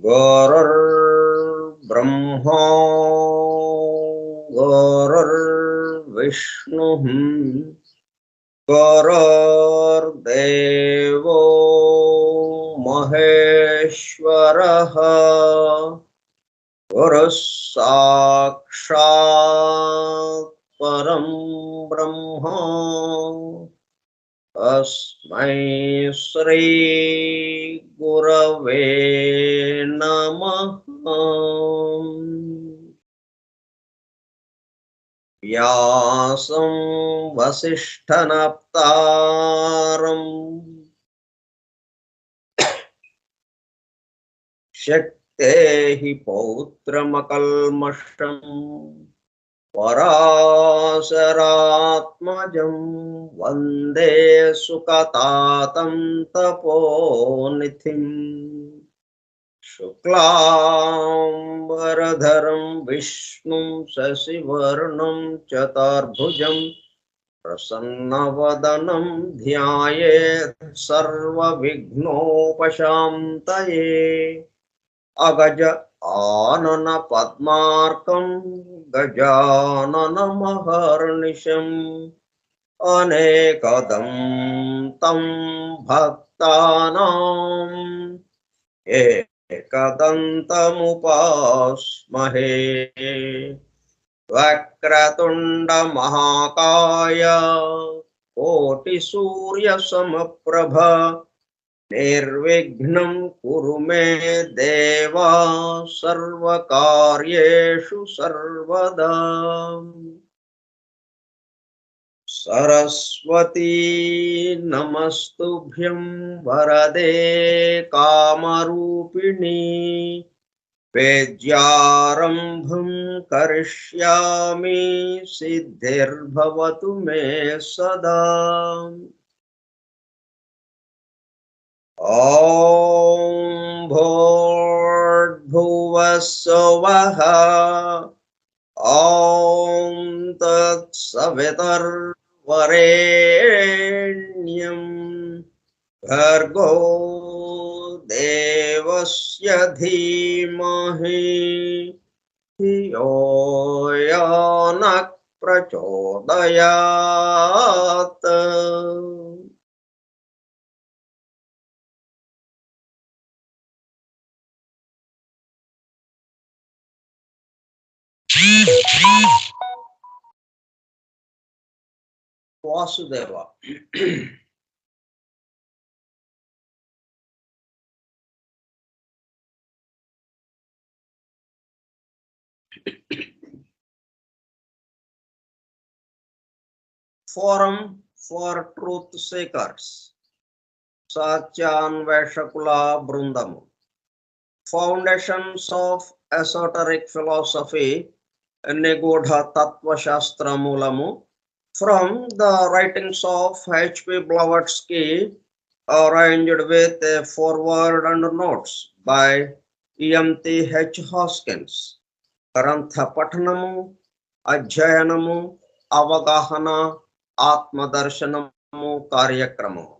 गुरुर्ब्रह्मा गुरुर्विष्णुः गुरुर्देवो महेश्वरः गुरुः साक्षात् परं ब्रह्म तस्मै श्री गुरवे नमः। व्यासं वसिष्ठनप्तारं शक्तेः पौत्रमकल्मषम् पराशरात्मजं वन्दे सुकतातं तपोनिधिम् शुक्लांबरधरं विष्णुं शशिवर्णं चतुर्भुजं प्रसन्नवदनं ध्यायेत् सर्वविघ्नोपशान्तये। अगज आनन पद्मार्कं गजाननमहर्निशम् अनेकदं तं भक्तानां एकदन्तमुपास्महे। वक्रतुण्डमहाकाय कोटिसूर्यसमप्रभ निर्विघ्नं कुरु मे देव सर्वकार्येषु सर्वदा। सरस्वती नमस्तुभ्यं वरदे कामरूपिणी विद्यारम्भं करिष्यामि सिद्धिर्भवतु मे सदा। ॐ भूर्भुवः स्वः ॐ तत्सवितुर्वरेण्यं भर्गो देवस्य धीमहि धियो यो नः प्रचोदयात्। Vasudeva forum for truth seekers, సత్యాన్వేషకుల బృందము, ఫౌండేషన్స్ ఆఫ్ ఎసోటరిక్ ఫిలాసఫీ, నిగూఢ తత్వశాస్త్రమూలము, from the writings of HP Blavatsky, arranged with a foreword and notes by EMT.H. Hoskins. గ్రంథ పఠనము, అధ్యయనము, అవగాహన, ఆత్మదర్శనము కార్యక్రమము.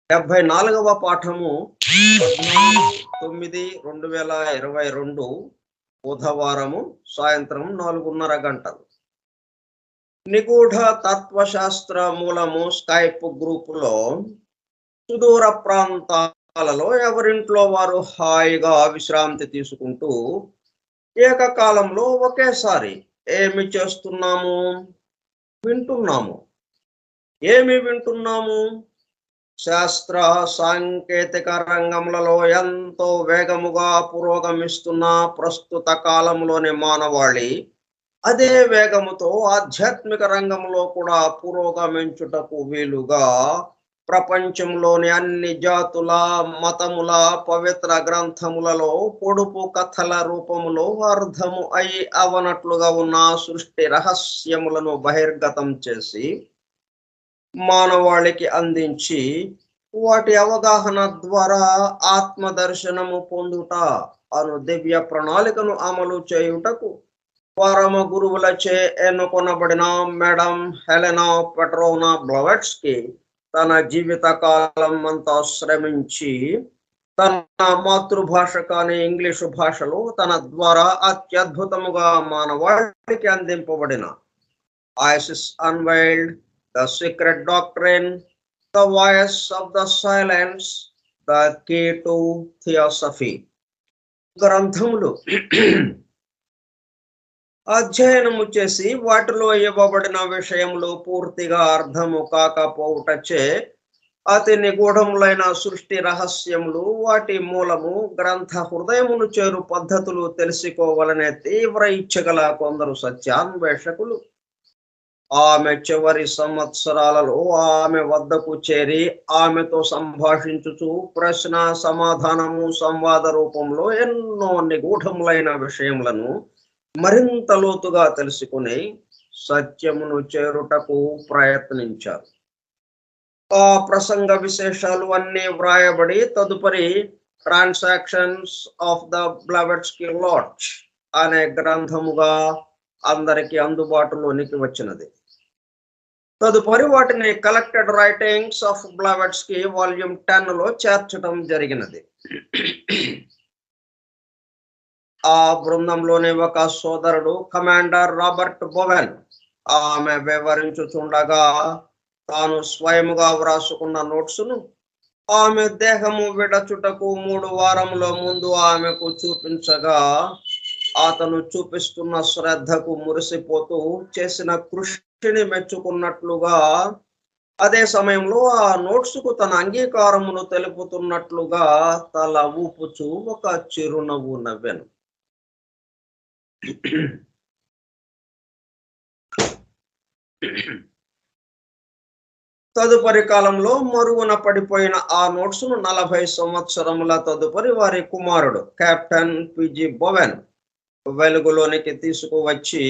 74వ పాఠము 9/9/2022 బుధవారము సాయంత్రం 4:30 గంటలు. నిగూఢ తత్వశాస్త్ర మూలము స్కైప్ గ్రూపులో సుదూర ప్రాంతాలలో ఎవరింట్లో వారు హాయిగా విశ్రాంతి తీసుకుంటూ ఏకకాలంలో ఒకేసారి ఏమి చేస్తున్నాము? వింటున్నాము. ఏమి వింటున్నాము? శాస్త్ర సాంకేతిక రంగములలో ఎంతో వేగముగా పురోగమిస్తున్న ప్రస్తుత కాలంలోని మానవాళి అదే వేగముతో ఆధ్యాత్మిక రంగంలో కూడా పురోగమించుటకు వీలుగా ప్రపంచంలోని అన్ని జాతుల, మతముల పవిత్ర గ్రంథములలో పొడుపు కథల రూపములో అర్థము అయి అవనట్లుగా ఉన్న సృష్టి రహస్యములను బహిర్గతం చేసి మానవాళికి అందించి వాటి అవగాహన ద్వారా ఆత్మదర్శనము పొందుట అను దివ్య ప్రణాళికను అమలు చేయుటకు పరమ గురువులచే ఎన్నుకొనబడిన మేడం హెలెనా పెట్రోవ్నా బ్లవట్స్కీ తన జీవిత కాలం అంతా శ్రమించి తన మాతృభాష కాని ఇంగ్లీషు భాషలో తన ద్వారా అత్యద్భుతముగా మానవాళికి అందింపబడిన Isis unveiled, the secret doctrine, the voice of the silence, the key to theosophy గ్రంథములు అధ్యయనము చేసి వాటిలో ఇవ్వబడిన విషయములు పూర్తిగా అర్థము కాకపోవుటచే అతి నిగూఢములైన సృష్టి రహస్యములు, వాటి మూలము, గ్రంథ హృదయమును చేరు పద్ధతులు తెలుసుకోవాలనే తీవ్ర ఇచ్చగల కొందరు సత్యాన్వేషకులు ఆమె చివరి సంవత్సరాలలో ఆమె వద్దకు చేరి ఆమెతో సంభాషించుచు ప్రశ్న సమాధానము సంవాద రూపంలో ఎన్నో నిగూఢములైన విషయములను మరింత లోతుగా తెలుసుకుని సత్యమును చేరుటకు ప్రయత్నించారు. ఆ ప్రసంగ విశేషాలు అన్నీ వ్రాయబడి తదుపరి ట్రాన్సాక్షన్స్ ఆఫ్ ద బ్లవట్స్కీ లాడ్జ్ అనే గ్రంథముగా అందరికి అందుబాటులోనికి వచ్చినది. తదుపరి వాటిని కలెక్టెడ్ రైటింగ్స్ ఆఫ్ బ్లవట్స్కీ వాల్యూమ్ 10లో చేర్చడం జరిగినది. ఆ బృందంలోని ఒక సోదరుడు కమాండర్ రాబర్ట్ బోవెన్ ఆమె వివరించుచుండగా తాను స్వయముగా వ్రాసుకున్న నోట్సును ఆమె దేహము విడచుటకు 3 వారముల ముందు ఆమెకు చూపించగా అతను చూపిస్తున్న శ్రద్ధకు మురిసిపోతూ చేసిన కృషిని మెచ్చుకున్నట్లుగా అదే సమయంలో ఆ నోట్సుకు తన అంగీకారమును తెలుపుతున్నట్లుగా తల ఊపుచూ ఒక చిరునవ్వు నవ్వెను. తదుపరి కాలంలో మరుగున పడిపోయిన ఆ నోట్సును 40 సంవత్సరముల తదుపరి వారి కుమారుడు కెప్టెన్ పిజి బోవెన్ వెలుగులోనికి తీసుకువచ్చి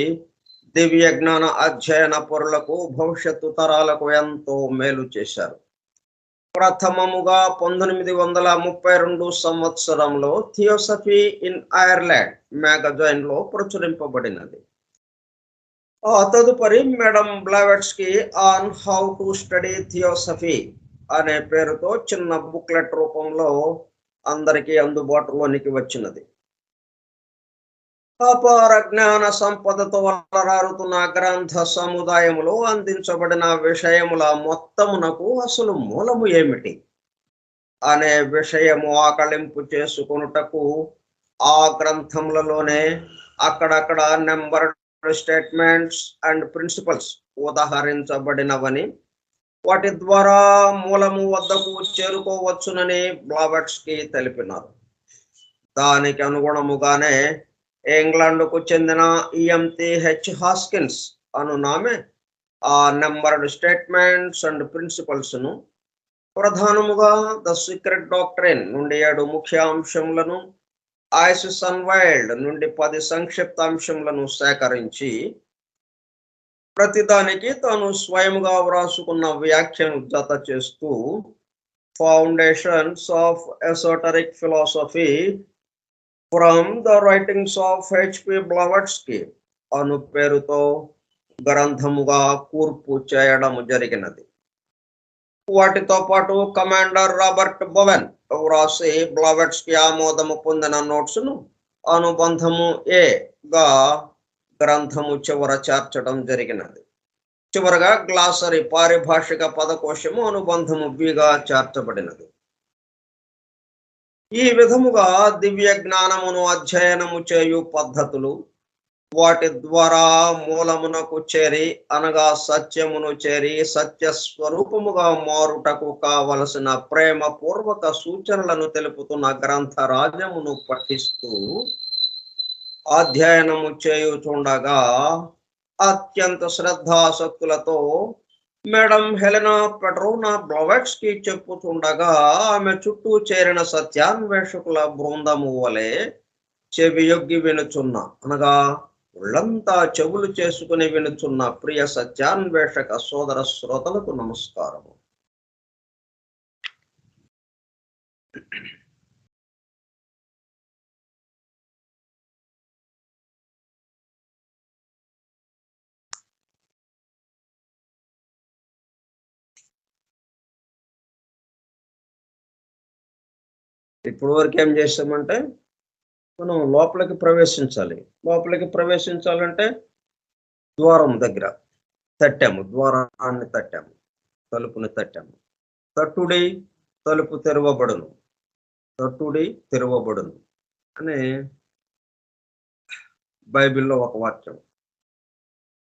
దివ్య జ్ఞాన అధ్యయన పరులకు, భవిష్యత్తు తరాలకు ఎంతో మేలు చేశారు. ప్రథమముగా 1932 సంవత్సరంలో థియోసఫీ ఇన్ ఐర్లాండ్ మ్యాగజైన్ లో ప్రచురింపబడినది. ఆ తదుపరి madam Blavatsky on how to study theosophy అనే పేరుతో చిన్న బుక్లెట్ రూపంలో అందరికీ అందుబాటులోనికి వచ్చినది. అపార జ్ఞాన సంపదతో అలరారుతున్న గ్రంథ సముదాయములో అందించబడిన విషయముల మొత్తమునకు అసలు మూలము ఏమిటి అనే విషయము ఆకళింపు చేసుకొనుటకు ఆ గ్రంథములలోనే అక్కడక్కడ నెంబర్ స్టేట్మెంట్స్ అండ్ ప్రిన్సిపల్స్ ఉదాహరించబడినవని, వాటి ద్వారా మూలము వద్దకు చేరుకోవచ్చునని బ్లవట్స్కీ తెలిపినారు. దానికి అనుగుణముగానే ఇంగ్లాండ్కు చెందిన EMT.H. హాస్కిన్స్ అనునామె ఆ నెంబర్డ్ స్టేట్మెంట్స్ అండ్ ప్రిన్సిపల్స్ ను, ప్రధానముగా ద సీక్రెట్ డాక్ట్రైన్ నుండి 7 ముఖ్య అంశములను, ఐసిస్ అన్వైల్డ్ నుండి 10 సంక్షిప్త అంశములను సేకరించి ప్రతిదానికి తాను స్వయముగా వ్రాసుకున్న వ్యాఖ్యను జత చేస్తూ foundations of esoteric philosophy from the writings of HP Blavatsky అను పేరుతో గ్రంథముగా కూర్పు చేయడం జరిగినది. వాటితో పాటు కమాండర్ రాబర్ట్ బోవెన్ వ్రాసి బ్లవట్స్కీ ఆమోదము పొందిన నోట్స్ ను అనుబంధము ఏ గా గ్రంథము చివర చేర్చడం జరిగినది. చివరగా గ్లాసరీ పారిభాషిక పదకోశము అనుబంధము బిగా చేర్చబడినది. ఈ విధముగా దివ్య జ్ఞానమును అధ్యయనము చేయు పద్ధతులు, వాటి ద్వారా మూలమునకు చేరి అనగా సత్యమును చేరి సత్య స్వరూపముగా మారుటకు కావలసిన ప్రేమ పూర్వక సూచనలను తెలుపుతున్న గ్రంథరాజమును పఠిస్తూ అధ్యయనము చేయుచుండగా అత్యంత శ్రద్ధాసక్తులతో మేడం హెలెనా పెట్రోనా బ్లవట్స్కీ చెప్పుచుండగా ఆమె చుట్టూ చేరిన సత్యాన్వేషకుల బృందము వలె చెవియొగ్గి వినుచున్న అనగా ఒళ్ళంతా చెవులు చేసుకుని వినుచున్న ప్రియ సత్యాన్వేషక సోదర శ్రోతలకు నమస్కారము. ఇప్పుడు వరకు ఏం చేస్తామంటే మనం లోపలికి ప్రవేశించాలి. లోపలికి ప్రవేశించాలంటే ద్వారం దగ్గర తట్టాము, ద్వారాన్ని తట్టాము, తలుపుని తట్టాము. తట్టుడి తలుపు తెరవబడును, తట్టుడి తెరవబడును అని బైబిల్లో ఒక వాక్యం,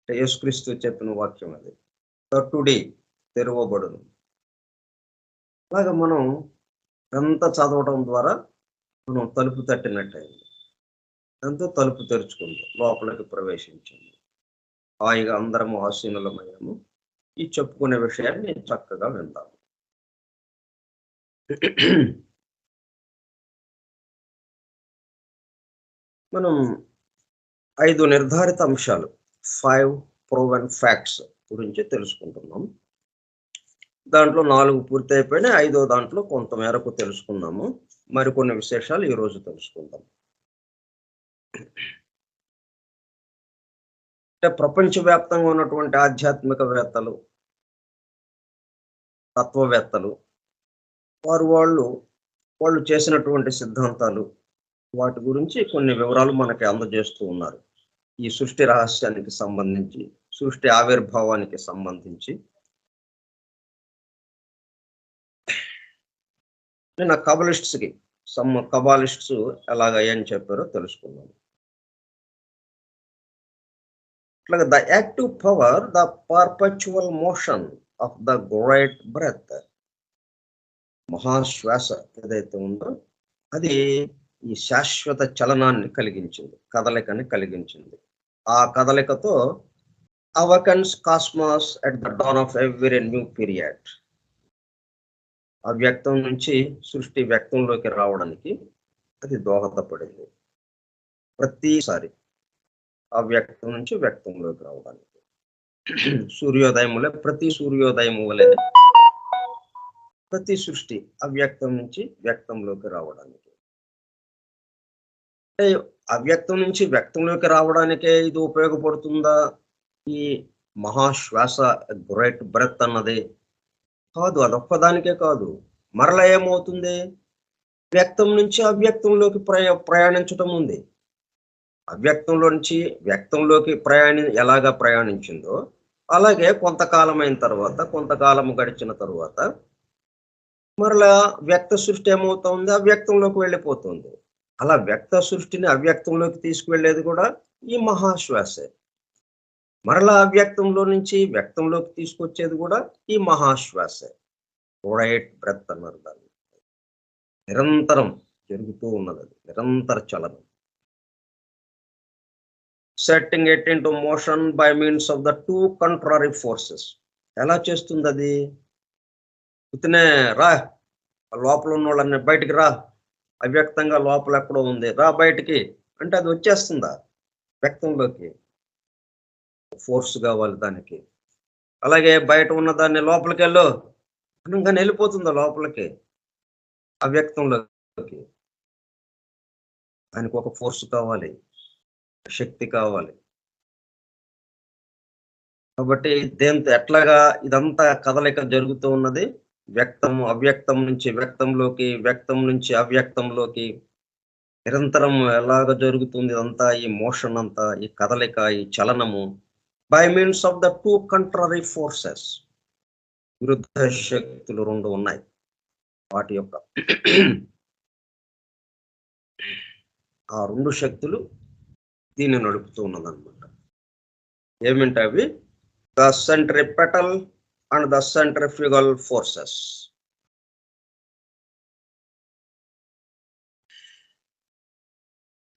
యేసుక్రీస్తు చెప్పిన వాక్యం అది. తట్టుడి తెరవబడును. అలాగా మనం అంతా చదవడం ద్వారా మనం తలుపు తట్టినట్టయింది. దాంతో తలుపు తెరుచుకుంది, లోపలికి ప్రవేశించింది. హాయిగా అందరము ఆసీనులమయ్యాము. ఈ చెప్పుకునే విషయాన్ని చక్కగా విందాము. మనం 5 నిర్ధారిత అంశాలు, 5 ప్రూవెన్ ఫ్యాక్ట్స్ గురించి తెలుసుకుంటున్నాం. దాంట్లో 4 పూర్తి అయిపోయినాయి. 5వ దాంట్లో కొంతమేరకు తెలుసుకున్నాము. మరికొన్ని విశేషాలు ఈరోజు తెలుసుకుందాం. అంటే ప్రపంచవ్యాప్తంగా ఉన్నటువంటి ఆధ్యాత్మికవేత్తలు, తత్వవేత్తలు వాళ్ళు చేసినటువంటి సిద్ధాంతాలు, వాటి గురించి కొన్ని వివరాలు మనకి అందజేస్తూ ఉన్నారు. ఈ సృష్టి రహస్యానికి సంబంధించి, సృష్టి ఆవిర్భావానికి సంబంధించి. నేను కబాలిస్ట్స్ ఎలాగయ్యని చెప్పారో తెలుసుకున్నాను. అట్లాగే the active power, the perpetual motion of the great breath, మహాశ్వాస ఏదైతే ఉందో అది ఈ శాశ్వత చలనాన్ని కలిగించింది, కదలికని కలిగించింది. ఆ కదలికతో awakens cosmos at the dawn of every new period, అవ్యక్తం నుంచి సృష్టి వ్యక్తంలోకి రావడానికి అది దోహదపడింది. ప్రతిసారి అవ్యక్తం నుంచి వ్యక్తంలోకి రావడానికి సూర్యోదయములే, ప్రతి సూర్యోదయము వలె ప్రతి సృష్టి అవ్యక్తం నుంచి వ్యక్తంలోకి రావడానికి, అవ్యక్తం నుంచి వ్యక్తంలోకి రావడానికే ఇది ఉపయోగపడుతుందా ఈ మహాశ్వాస, గ్రేట్ బ్రెత్ అన్నది? కాదు, అదొక్కదానికే కాదు. మరలా ఏమవుతుంది? వ్యక్తం నుంచి అవ్యక్తంలోకి ప్రయాణించటం ఉంది. అవ్యక్తంలో నుంచి వ్యక్తంలోకి ఎలాగా ప్రయాణించిందో అలాగే కొంతకాలం అయిన తర్వాత, కొంతకాలం గడిచిన తర్వాత మరలా వ్యక్త సృష్టి ఏమవుతుంది? అవ్యక్తంలోకి వెళ్ళిపోతుంది. అలా వ్యక్త సృష్టిని అవ్యక్తంలోకి తీసుకువెళ్ళేది కూడా ఈ మహాశ్వాసే. మరలా అవ్యక్తంలో నుంచి వ్యక్తంలోకి తీసుకొచ్చేది కూడా ఈ మహాశ్వాసే. గ్రేట్ బ్రెత్ అన్నారు దాన్ని. నిరంతరం జరుగుతూ ఉన్నది, నిరంతర చలనం. setting it into motion by means of the two contrary forces. ఎలా చేస్తుంది అది? ఇతనే రా, లోపల ఉన్న వాళ్ళని బయటికి రా, అవ్యక్తంగా లోపల ఎక్కడో ఉంది, రా బయటికి అంటే అది వచ్చేస్తుందా వ్యక్తంలోకి? ఫోర్స్ కావాలి దానికి. అలాగే బయట ఉన్న దాన్ని లోపలికి వెళ్ళు అనగానే వెళ్ళిపోతుందా లోపలికి అవ్యక్తంలోకి? దానికి ఒక ఫోర్స్ కావాలి, శక్తి కావాలి. కాబట్టి దేంతో ఎట్లాగా ఇదంతా కదలిక జరుగుతూ ఉన్నది? వ్యక్తము అవ్యక్తం నుంచి వ్యక్తంలోకి, వ్యక్తం నుంచి అవ్యక్తంలోకి నిరంతరం ఎలాగ జరుగుతుంది ఇదంతా? ఈ మోషన్ అంతా, ఈ కదలిక, ఈ చలనము by means of the two contrary forces. విరుద్ధ శక్తులు రెండు ఉన్నాయి, వాటి యొక్క ఆ రెండు శక్తులు దీన్ని నడుపుతూ ఉన్నదన్నమాట. ఏమిటి అవి? The centripetal and the centrifugal forces.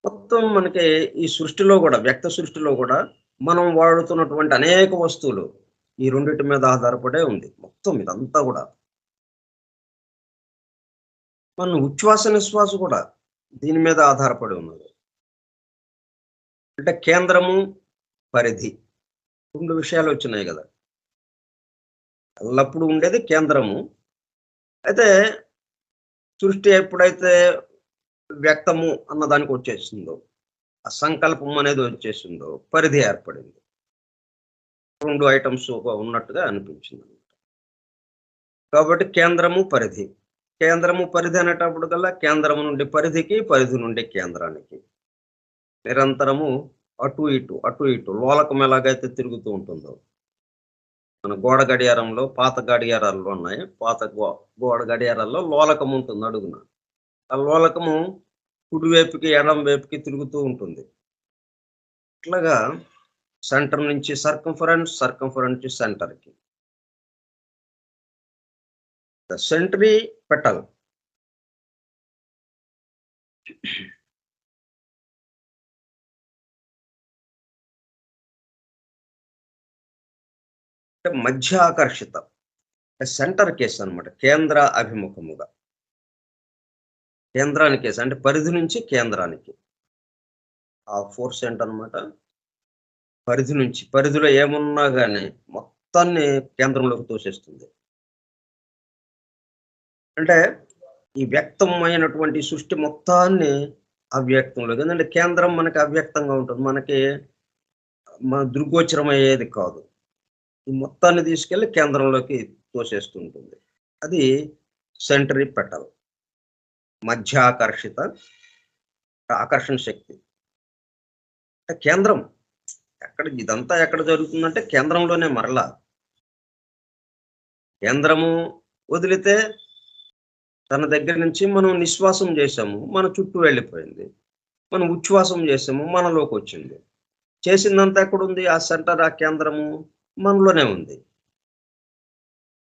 మొత్తం మనకి ఈ సృష్టిలో కూడా, వ్యక్త సృష్టిలో కూడా మనం వాడుతున్నటువంటి అనేక వస్తువులు ఈ రెండింటి మీద ఆధారపడే ఉంది. మొత్తం ఇదంతా కూడా మన ఉచ్ఛ్వాస నిశ్వాస కూడా దీని మీద ఆధారపడి ఉన్నది. అంటే కేంద్రము, పరిధి, రెండు విషయాలు వచ్చినాయి కదా. ఎల్లప్పుడు ఉండేది కేంద్రము. అయితే సృష్టి ఎప్పుడైతే వ్యక్తము అన్న దానికి వచ్చేసిందో, ఆ సంకల్పం అనేది వచ్చేసిందో, పరిధి ఏర్పడింది. రెండు ఐటమ్స్ ఉన్నట్టుగా అనిపించింది. కాబట్టి కేంద్రము, పరిధి. కేంద్రము, పరిధి అనేటప్పుడు కల్లా కేంద్రము నుండి పరిధికి, పరిధి నుండి కేంద్రానికి నిరంతరము అటు ఇటు అటు ఇటు లోలకం ఎలాగైతే తిరుగుతూ ఉంటుందో. మన గోడ గడియారంలో, పాత గడియారాల్లో ఉన్నాయి, పాత గోడ గడియారాల్లో లోలకం ఉంటుంది అడుగున. ఆ లోలకము కుడివైపుకి ఎడం వైపుకి తిరుగుతూ ఉంటుంది. అట్లాగా సెంటర్ నుంచి సర్కంఫరెన్స్, సర్కంఫరెన్స్ నుంచి సెంటర్కి. ద సెంట్రిపెటల్ అంటే మధ్య ఆకర్షిత, సెంటర్ కేసు అనమాట. కేంద్ర అభిముఖముగా, కేంద్రానికి కేసు అంటే పరిధి నుంచి కేంద్రానికి. ఆ ఫోర్స్ ఏంటనమాట? పరిధి నుంచి, పరిధిలో ఏమున్నా కానీ మొత్తాన్ని కేంద్రంలోకి తోసేస్తుంది. అంటే ఈ వ్యక్తమైనటువంటి సృష్టి మొత్తాన్ని అవ్యక్తంలో, ఎందుకంటే కేంద్రం మనకి అవ్యక్తంగా ఉంటుంది, మనకి మన దృగ్గోచరమయ్యేది కాదు. ఈ మొత్తాన్ని తీసుకెళ్లి కేంద్రంలోకి తోసేస్తుంటుంది. అది సెంట్రిపెటల్, మధ్యాకర్షిత ఆకర్షణ శక్తి. కేంద్రం ఎక్కడ, ఇదంతా ఎక్కడ జరుగుతుందంటే కేంద్రంలోనే. మరలా కేంద్రము వదిలితే తన దగ్గర నుంచి మనం నిశ్వాసం చేసాము, మన చుట్టూ వెళ్ళిపోయింది. మనం ఉచ్ఛ్వాసం చేసాము, మనలోకి వచ్చింది. చేసిందంతా ఎక్కడుంది? ఆ సెంటర్, ఆ కేంద్రము మనలోనే ఉంది.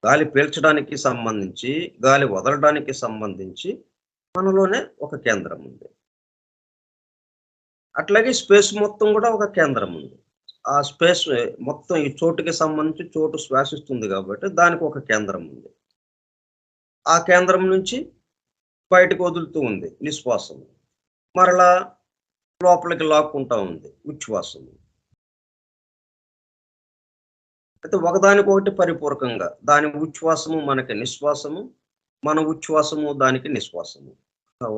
గాలి పీల్చడానికి సంబంధించి, గాలి వదలడానికి సంబంధించి మనలోనే ఒక కేంద్రం ఉంది. అట్లాగే స్పేస్ మొత్తం కూడా ఒక కేంద్రం ఉంది. ఆ స్పేస్ మొత్తం ఈ చోటుకి సంబంధించి, చోటు శ్వాసిస్తుంది కాబట్టి దానికి ఒక కేంద్రం ఉంది. ఆ కేంద్రం నుంచి బయటకు వదులుతూ ఉంది నిశ్వాసం, మరలా లోపలికి లాక్కుంటా ఉంది ఉచ్ఛ్వాసం. అయితే ఒకదానికొకటి పరిపూరకంగా, దాని ఉచ్ఛ్వాసము మనకి నిశ్వాసము, మన ఉచ్ఛ్వాసము దానికి నిశ్వాసము,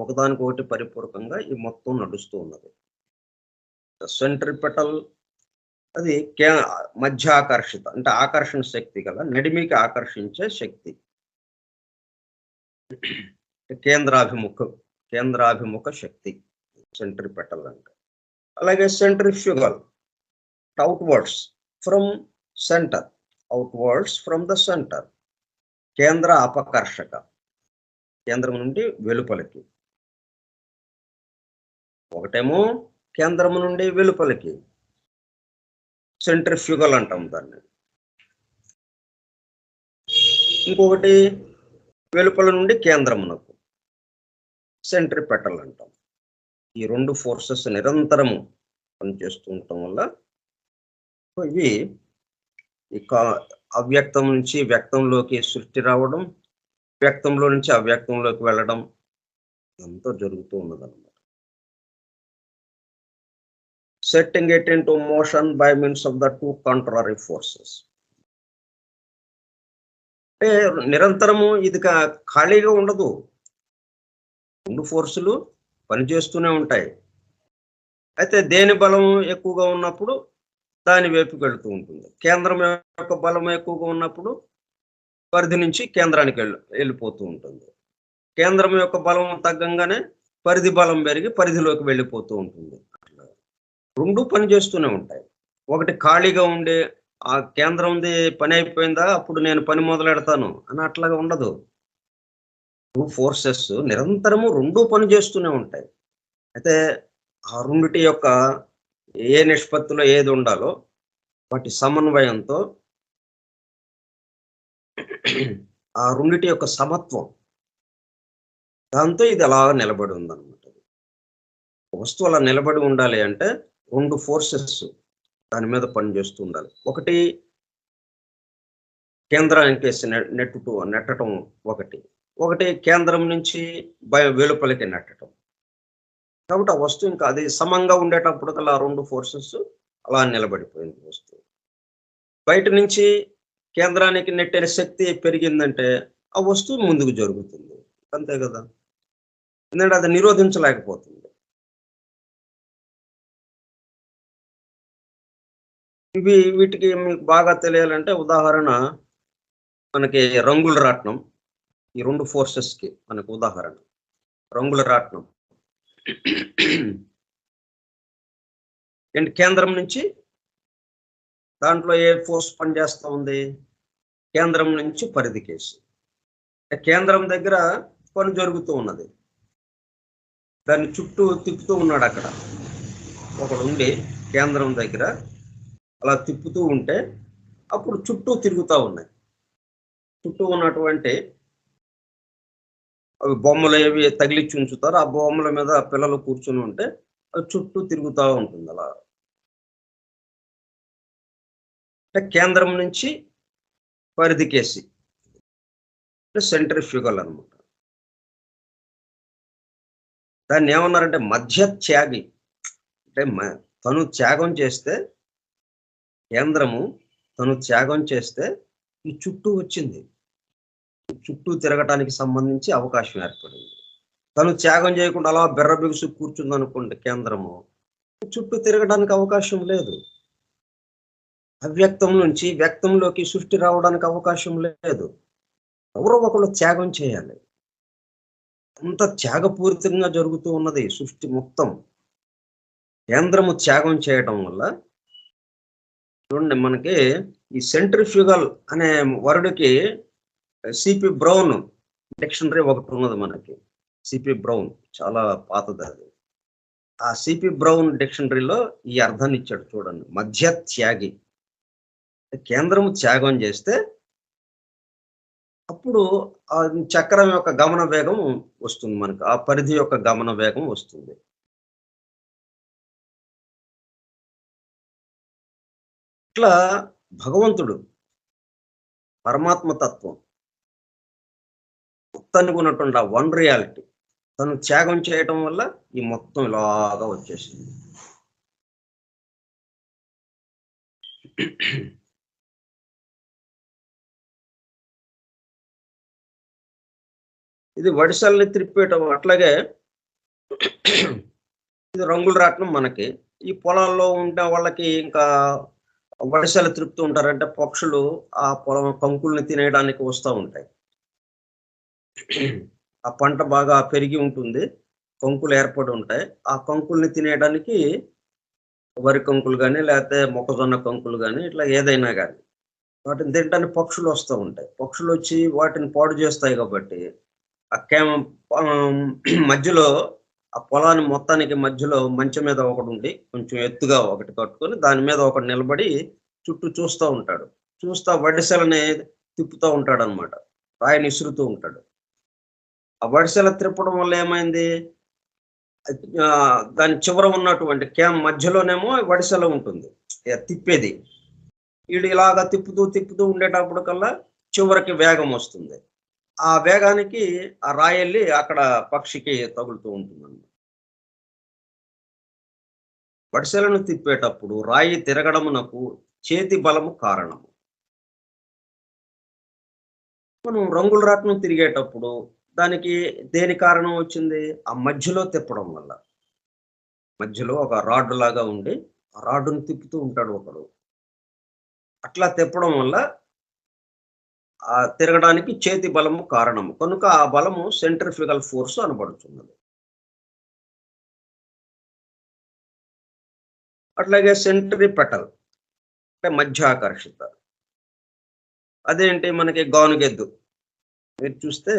ఒకదానికొకటి పరిపూరకంగా ఈ మొత్తం నడుస్తూ ఉన్నది. సెంట్రిపెటల్ అది మధ్య ఆకర్షిత, అంటే ఆకర్షణ శక్తి కదా, నడిమికి ఆకర్షించే శక్తి. కేంద్రాభిముఖ శక్తి సెంట్రిపెటల్ అంటే. అలాగే centrifugal, outwards from centre, outwards from the centre. కేంద్ర అపకర్షక, కేంద్రం నుండి వెలుపలికి. ఒకటేమో కేంద్రం నుండి వెలుపలికి, సెంట్రిఫ్యూగల్ అంటాం దాన్ని. ఇంకొకటి వెలుపల నుండి కేంద్రమునకు, సెంట్రిపెటల్ అంటాం. ఈ రెండు ఫోర్సెస్ నిరంతరము పనిచేస్తూ ఉండటం వల్ల ఇవి ఇక అవ్యక్తం నుంచి వ్యక్తంలోకి సృష్టి రావడం, వ్యక్తంలో నుంచి అవ్యక్తంలోకి వెళ్ళడం అంతా జరుగుతూ ఉన్నదన్నమాట. Setting it into motion by means of the two contrary forces. అంటే నిరంతరము ఇది ఖాళీగా ఉండదు. రెండు ఫోర్సులు పనిచేస్తూనే ఉంటాయి. అయితే దేని బలం ఎక్కువగా ఉన్నప్పుడు దాని వైపుకి వెళుతూ ఉంటుంది. కేంద్రం యొక్క బలం ఎక్కువగా ఉన్నప్పుడు పరిధి నుంచి కేంద్రానికి వెళ్ళిపోతూ ఉంటుంది. కేంద్రం యొక్క బలం తగ్గంగానే పరిధి బలం పెరిగి పరిధిలోకి వెళ్ళిపోతూ ఉంటుంది. రెండు పని చేస్తూనే ఉంటాయి. ఒకటి ఖాళీగా ఉండే ఆ కేంద్రంది పని అయిపోయిందా అప్పుడు నేను పని మొదలెడతాను అని అట్లాగా ఉండదు. టూ ఫోర్సెస్ నిరంతరము రెండు పని చేస్తూనే ఉంటాయి. అయితే ఆ రెండిటి యొక్క ఏ నిష్పత్తిలో ఏది ఉండాలో వాటి సమన్వయంతో ఆ రెండిటి యొక్క సమత్వం దాంతో ఇది అలా నిలబడి ఉందన్నమాట. వస్తువు అలా నిలబడి ఉండాలి అంటే రెండు ఫోర్సెస్ దాని మీద పనిచేస్తూ ఉండాలి. ఒకటి కేంద్రానికి నెట్టడం, ఒకటి కేంద్రం నుంచి వెలుపలికి నెట్టడం. కాబట్టి ఆ వస్తువు ఇంకా అది సమంగా ఉండేటప్పుడు కల్లా రెండు ఫోర్సెస్ అలా నిలబడిపోయింది వస్తువు. బయట నుంచి కేంద్రానికి నెట్టే శక్తి పెరిగిందంటే ఆ వస్తువు ముందుకు జరుగుతుంది. అంతే కదా, ఎందుకంటే అది నిరోధించలేకపోతుంది. వీటికి మీకు బాగా తెలియాలంటే ఉదాహరణ మనకి రంగుల రాట్నం. ఈ రెండు ఫోర్సెస్కి మనకు ఉదాహరణ రంగుల రాట్నం. కేంద్రం నుంచి దాంట్లో ఏ ఫోర్స్ పనిచేస్తూ ఉంది? కేంద్రం నుంచి పరిధి కేసు. కేంద్రం దగ్గర పని జరుగుతూ ఉన్నది, దాన్ని చుట్టూ తిప్పుతూ ఉన్నాడు. అక్కడ ఒకడు ఉండి కేంద్రం దగ్గర అలా తిప్పుతూ ఉంటే అప్పుడు చుట్టూ తిరుగుతూ ఉన్నాయి. చుట్టూ ఉన్నటువంటి అవి బొమ్మలు ఏవి తగిలిచ్చి ఉంచుతారు, ఆ బొమ్మల మీద పిల్లలు కూర్చుని ఉంటే అది చుట్టూ తిరుగుతూ ఉంటుంది. అలా అంటే కేంద్రం నుంచి పరిధికేసి సెంట్రిఫ్యూగల్ అనమాట. దాన్ని ఏమన్నారంటే మధ్య త్యాగి. అంటే తను త్యాగం చేస్తే, కేంద్రము తను త్యాగం చేస్తే ఈ చుట్టూ వచ్చింది, చుట్టూ తిరగటానికి సంబంధించి అవకాశం ఏర్పడింది. తను త్యాగం చేయకుండా అలా బెర్ర బిగుసు కూర్చుంది అనుకోండి, కేంద్రము చుట్టూ తిరగడానికి అవకాశం లేదు. అవ్యక్తం నుంచి వ్యక్తంలోకి సృష్టి రావడానికి అవకాశం లేదు. ఎవరో ఒకళ్ళు త్యాగం చేయాలి. అంత త్యాగపూరితంగా జరుగుతూ ఉన్నది సృష్టి మొత్తం. కేంద్రము త్యాగం చేయడం వల్ల చూడండి, మనకి ఈ సెంట్రిఫ్యూగల్ అనే వర్డ్కి సిపి బ్రౌన్ డిక్షనరీ ఒకటి ఉన్నది మనకి. సిపి బ్రౌన్ చాలా పాతది అది. ఆ సిపి బ్రౌన్ డిక్షనరీలో ఈ అర్థాన్ని ఇచ్చాడు చూడండి, మధ్య త్యాగి. కేంద్రం త్యాగం చేస్తే అప్పుడు ఆ చక్రం యొక్క గమన వేగం వస్తుంది, మనకు ఆ పరిధి యొక్క గమన వేగం వస్తుంది. ఇట్లా భగవంతుడు పరమాత్మ తత్వం మొత్తానికి ఉన్నటువంటి ఆ వన్ రియాలిటీ తను త్యాగం చేయటం వల్ల ఈ మొత్తం ఇలాగా వచ్చేసింది. ఇది వడిసల్ని త్రిప్పేయటం. అట్లాగే ఇది రంగులు రాట్నం. మనకి ఈ పొలాల్లో ఉండే వాళ్ళకి ఇంకా వడిసలు త్రిప్పుతూ ఉంటారంటే పక్షులు ఆ పొలం కంకుల్ని తినేయడానికి వస్తూ ఉంటాయి. ఆ పంట బాగా పెరిగి ఉంటుంది, కంకులు ఏర్పడి ఉంటాయి. ఆ కంకుల్ని తినేయడానికి వరి కంకులు కానీ లేకపోతే మొక్కజొన్న కంకులు కానీ ఇట్లా ఏదైనా కానీ వాటిని తినడానికి పక్షులు వస్తూ ఉంటాయి. పక్షులు వచ్చి వాటిని పాడు చేస్తాయి. కాబట్టి మధ్యలో ఆ పొలాన్ని మొత్తానికి మధ్యలో మంచం మీద ఒకటి ఉండి కొంచెం ఎత్తుగా ఒకటి కట్టుకొని దాని మీద ఒకటి నిలబడి చుట్టూ చూస్తూ ఉంటాడు. చూస్తా వడిసెలని తిప్పుతూ ఉంటాడు అనమాట, రాయిని ఇసురుతూ ఉంటాడు. ఆ వడిసెల తిప్పడం వల్ల ఏమైంది, దాని చివర ఉన్నటువంటి క్యామ్ మధ్యలోనేమో వడిసెల ఉంటుంది తిప్పేది. వీడు ఇలాగా తిప్పుతూ తిప్పుతూ ఉండేటప్పుడు కల్లా చివరికి వేగం వస్తుంది. ఆ వేగానికి ఆ రాయెళ్ళి అక్కడ పక్షికి తగులుతూ ఉంటుందన్నమాట. వడిసెలను తిప్పేటప్పుడు రాయి తిరగడమునకు చేతి బలము కారణము. మనం రంగుల రాట్నం తిరిగేటప్పుడు దానికి దేని కారణం వచ్చింది? ఆ మధ్యలో తిప్పడం వల్ల. మధ్యలో ఒక రాడ్ లాగా ఉండి ఆ రాడ్డును తిప్పుతూ ఉంటాడు ఒకడు. అట్లా తిప్పడం వల్ల తిరగడానికి చేతి బలము కారణము. కనుక ఆ బలము సెంట్రిఫ్యూగల్ ఫోర్స్ అనబడుతున్నది. అట్లాగే సెంట్రిపెటల్ అంటే మధ్యాకర్షిత. అదేంటి మనకి గానుగెద్దు. మీరు చూస్తే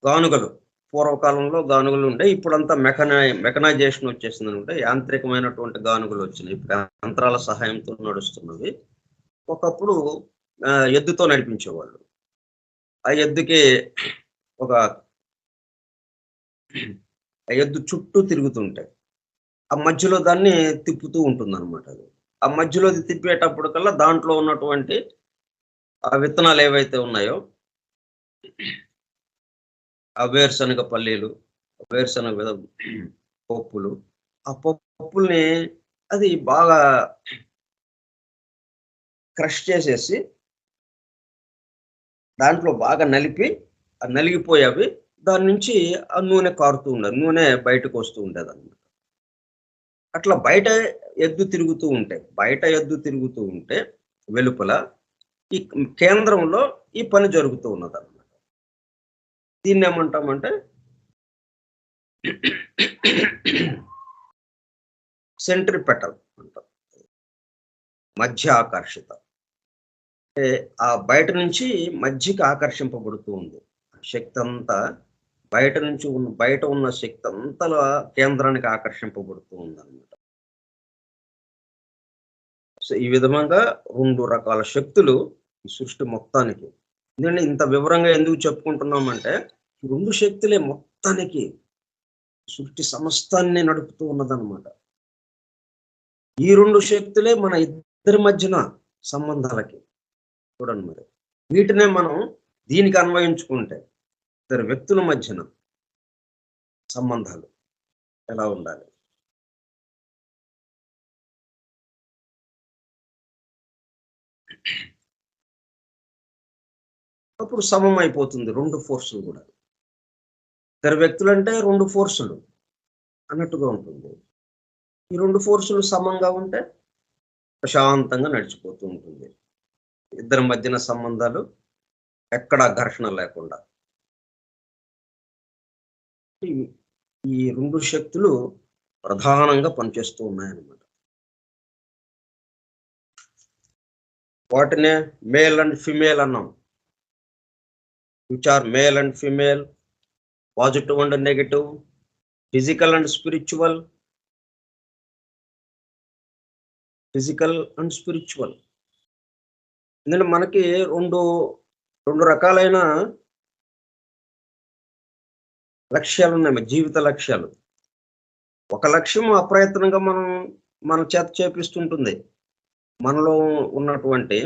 గానుగలు పూర్వకాలంలో గానుగలు ఉండే. ఇప్పుడంతా మెకనైజేషన్ వచ్చేసింది అనమాట. యాంత్రికమైనటువంటి గానుగలు వచ్చినాయి. ఇప్పుడు యంత్రాల సహాయంతో నడుస్తున్నవి. ఒకప్పుడు ఎద్దుతో నడిపించేవాళ్ళు. ఆ ఎద్దుకి ఒక ఎద్దు చుట్టూ తిరుగుతుంటాయి. ఆ మధ్యలో దాన్ని తిప్పుతూ ఉంటుందన్నమాట అది. ఆ మధ్యలో తిప్పేటప్పుడు కల్లా దాంట్లో ఉన్నటువంటి ఆ విత్తనాలు ఏవైతే ఉన్నాయో ఆ వేరుశనగ పల్లీలు, వేరుశనగ పప్పులు, ఆ పప్పుల్ని అది బాగా క్రష్ చేసేసి దాంట్లో బాగా నలిపి నలిగిపోయేవి దాని నుంచి ఆ నూనె కారుతూ ఉండదు. నూనె బయటకు వస్తూ ఉండేదన్నమాట. అట్లా బయట ఎద్దు తిరుగుతూ ఉంటే వెలుపల ఈ కేంద్రంలో ఈ పని జరుగుతూ ఉన్నదన్నమాట. దీన్ని ఏమంటామంటే సెంట్రిపెటల్ అంటాం. మధ్య ఆకర్షిత. అంటే ఆ బయట నుంచి మధ్యకి ఆకర్షింపబడుతూ ఉంది. శక్తి అంతా బయట ఉన్న శక్తి అంతా కేంద్రానికి ఆకర్షింపబడుతూ ఉందన్నమాట. సో ఈ విధంగా 2 రకాల శక్తులు ఈ సృష్టి మొత్తానికి. ఎందుకంటే ఇంత వివరంగా ఎందుకు చెప్పుకుంటున్నామంటే 2 శక్తులే మొత్తానికి సృష్టి సమస్తాన్ని నడుపుతూ ఉన్నదన్నమాట. ఈ 2 శక్తులే మన ఇద్దరి మధ్యన సంబంధాలకి. చూడండి మరి. వీటినే మనం దీనికి అన్వయించుకుంటే ఇద్దరు వ్యక్తుల మధ్యన సంబంధాలు ఎలా ఉండాలి? అప్పుడు సమం అయిపోతుంది 2 ఫోర్సులు కూడా. ఇద్దరు వ్యక్తులంటే 2 ఫోర్సులు అన్నట్టుగా ఉంటుంది. ఈ 2 ఫోర్సులు సమంగా ఉంటే ప్రశాంతంగా నడిచిపోతూ ఉంటుంది. ఇద్దరి మధ్యన సంబంధాలు ఎక్కడా ఘర్షణ లేకుండా. ఈ 2 శక్తులు ప్రధానంగా పనిచేస్తూ ఉన్నాయన్నమాట. వాటినే మేల్ అండ్ ఫిమేల్ అన్నాం. Which are male and female, positive and negative, physical and spiritual. ఎందుకంటే మనకి రెండు రకాలైన లక్ష్యాలు ఉన్నాయి, జీవిత లక్ష్యాలు. ఒక లక్ష్యం అప్రయత్నంగా మన చేత చేపిస్తుంటుంది. మనలో ఉన్నటువంటి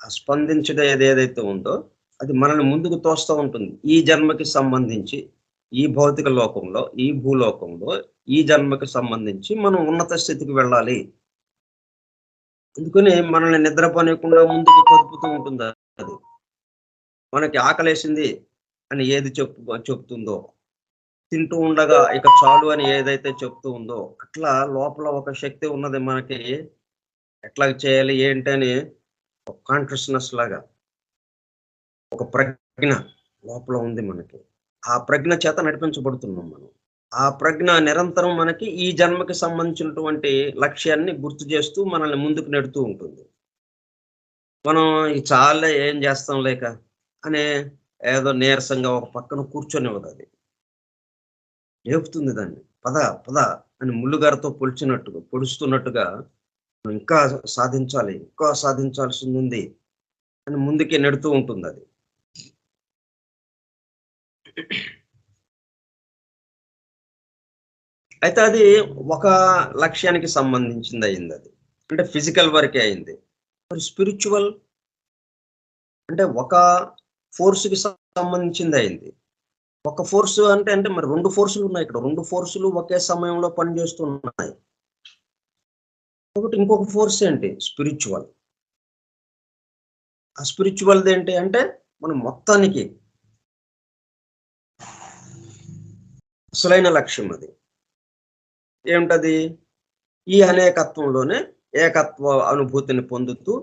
స్పందించడం ఏదైతే ఉందో అది మనల్ని ముందుకు తోస్తూ ఉంటుంది. ఈ జన్మకి సంబంధించి ఈ భౌతిక లోకంలో, ఈ భూలోకంలో ఈ జన్మకి సంబంధించి మనం ఉన్నత స్థితికి వెళ్ళాలి. అందుకని మనల్ని నిద్రపోనీయకుండా ముందుకు కదుపుతూ ఉంటుంది అది. మనకి ఆకలేసింది అని ఏది చెప్తుందో, తింటూ ఉండగా ఇక చాలు అని ఏదైతే చెప్తూ ఉందో, అట్లా లోపల ఒక శక్తి ఉన్నది మనకి. ఎట్లా చేయాలి ఏంటి అని ఒక కాన్షియస్నెస్ లాగా ఒక ప్రజ్ఞ లోపల ఉంది మనకి. ఆ ప్రజ్ఞ చేత నడిపించబడుతున్నాం మనం. ఆ ప్రజ్ఞ నిరంతరం మనకి ఈ జన్మకి సంబంధించినటువంటి లక్ష్యాన్ని గుర్తు చేస్తూ మనల్ని ముందుకు నెడుతూ ఉంటుంది. మనం ఈ చాలే ఏం చేస్తాం లేక అనే ఏదో నీరసంగా ఒక పక్కన కూర్చొనివ్వదు అది. లేపుతుంది దాన్ని. పద పద అని ముళ్ళుగారితో పొడుస్తున్నట్టుగా ఇంకా సాధించాలి, ఇంకా సాధించాల్సింది ఉంది అని ముందుకే నెడుతూ ఉంటుంది అది. అయితే అది ఒక లక్ష్యానికి సంబంధించింది అయింది, అది అంటే ఫిజికల్ వరకే అయింది. మరి స్పిరిచువల్ అంటే ఒక ఫోర్స్కి సంబంధించింది అయింది. ఒక ఫోర్స్ అంటే అంటే మరి రెండు ఫోర్సులు ఉన్నాయి ఇక్కడ, రెండు ఫోర్సులు ఒకే సమయంలో పనిచేస్తున్నాయి. ఒకటి ఇంకొక ఫోర్స్ ఏంటి, స్పిరిచువల్. ఆ స్పిరిచువల్ది ఏంటి అంటే మనం మొత్తానికి అసలైన లక్ష్యం అది ఏమిటది, ఈ అనేకత్వంలోనే ఏకత్వ అనుభూతిని పొందుతూ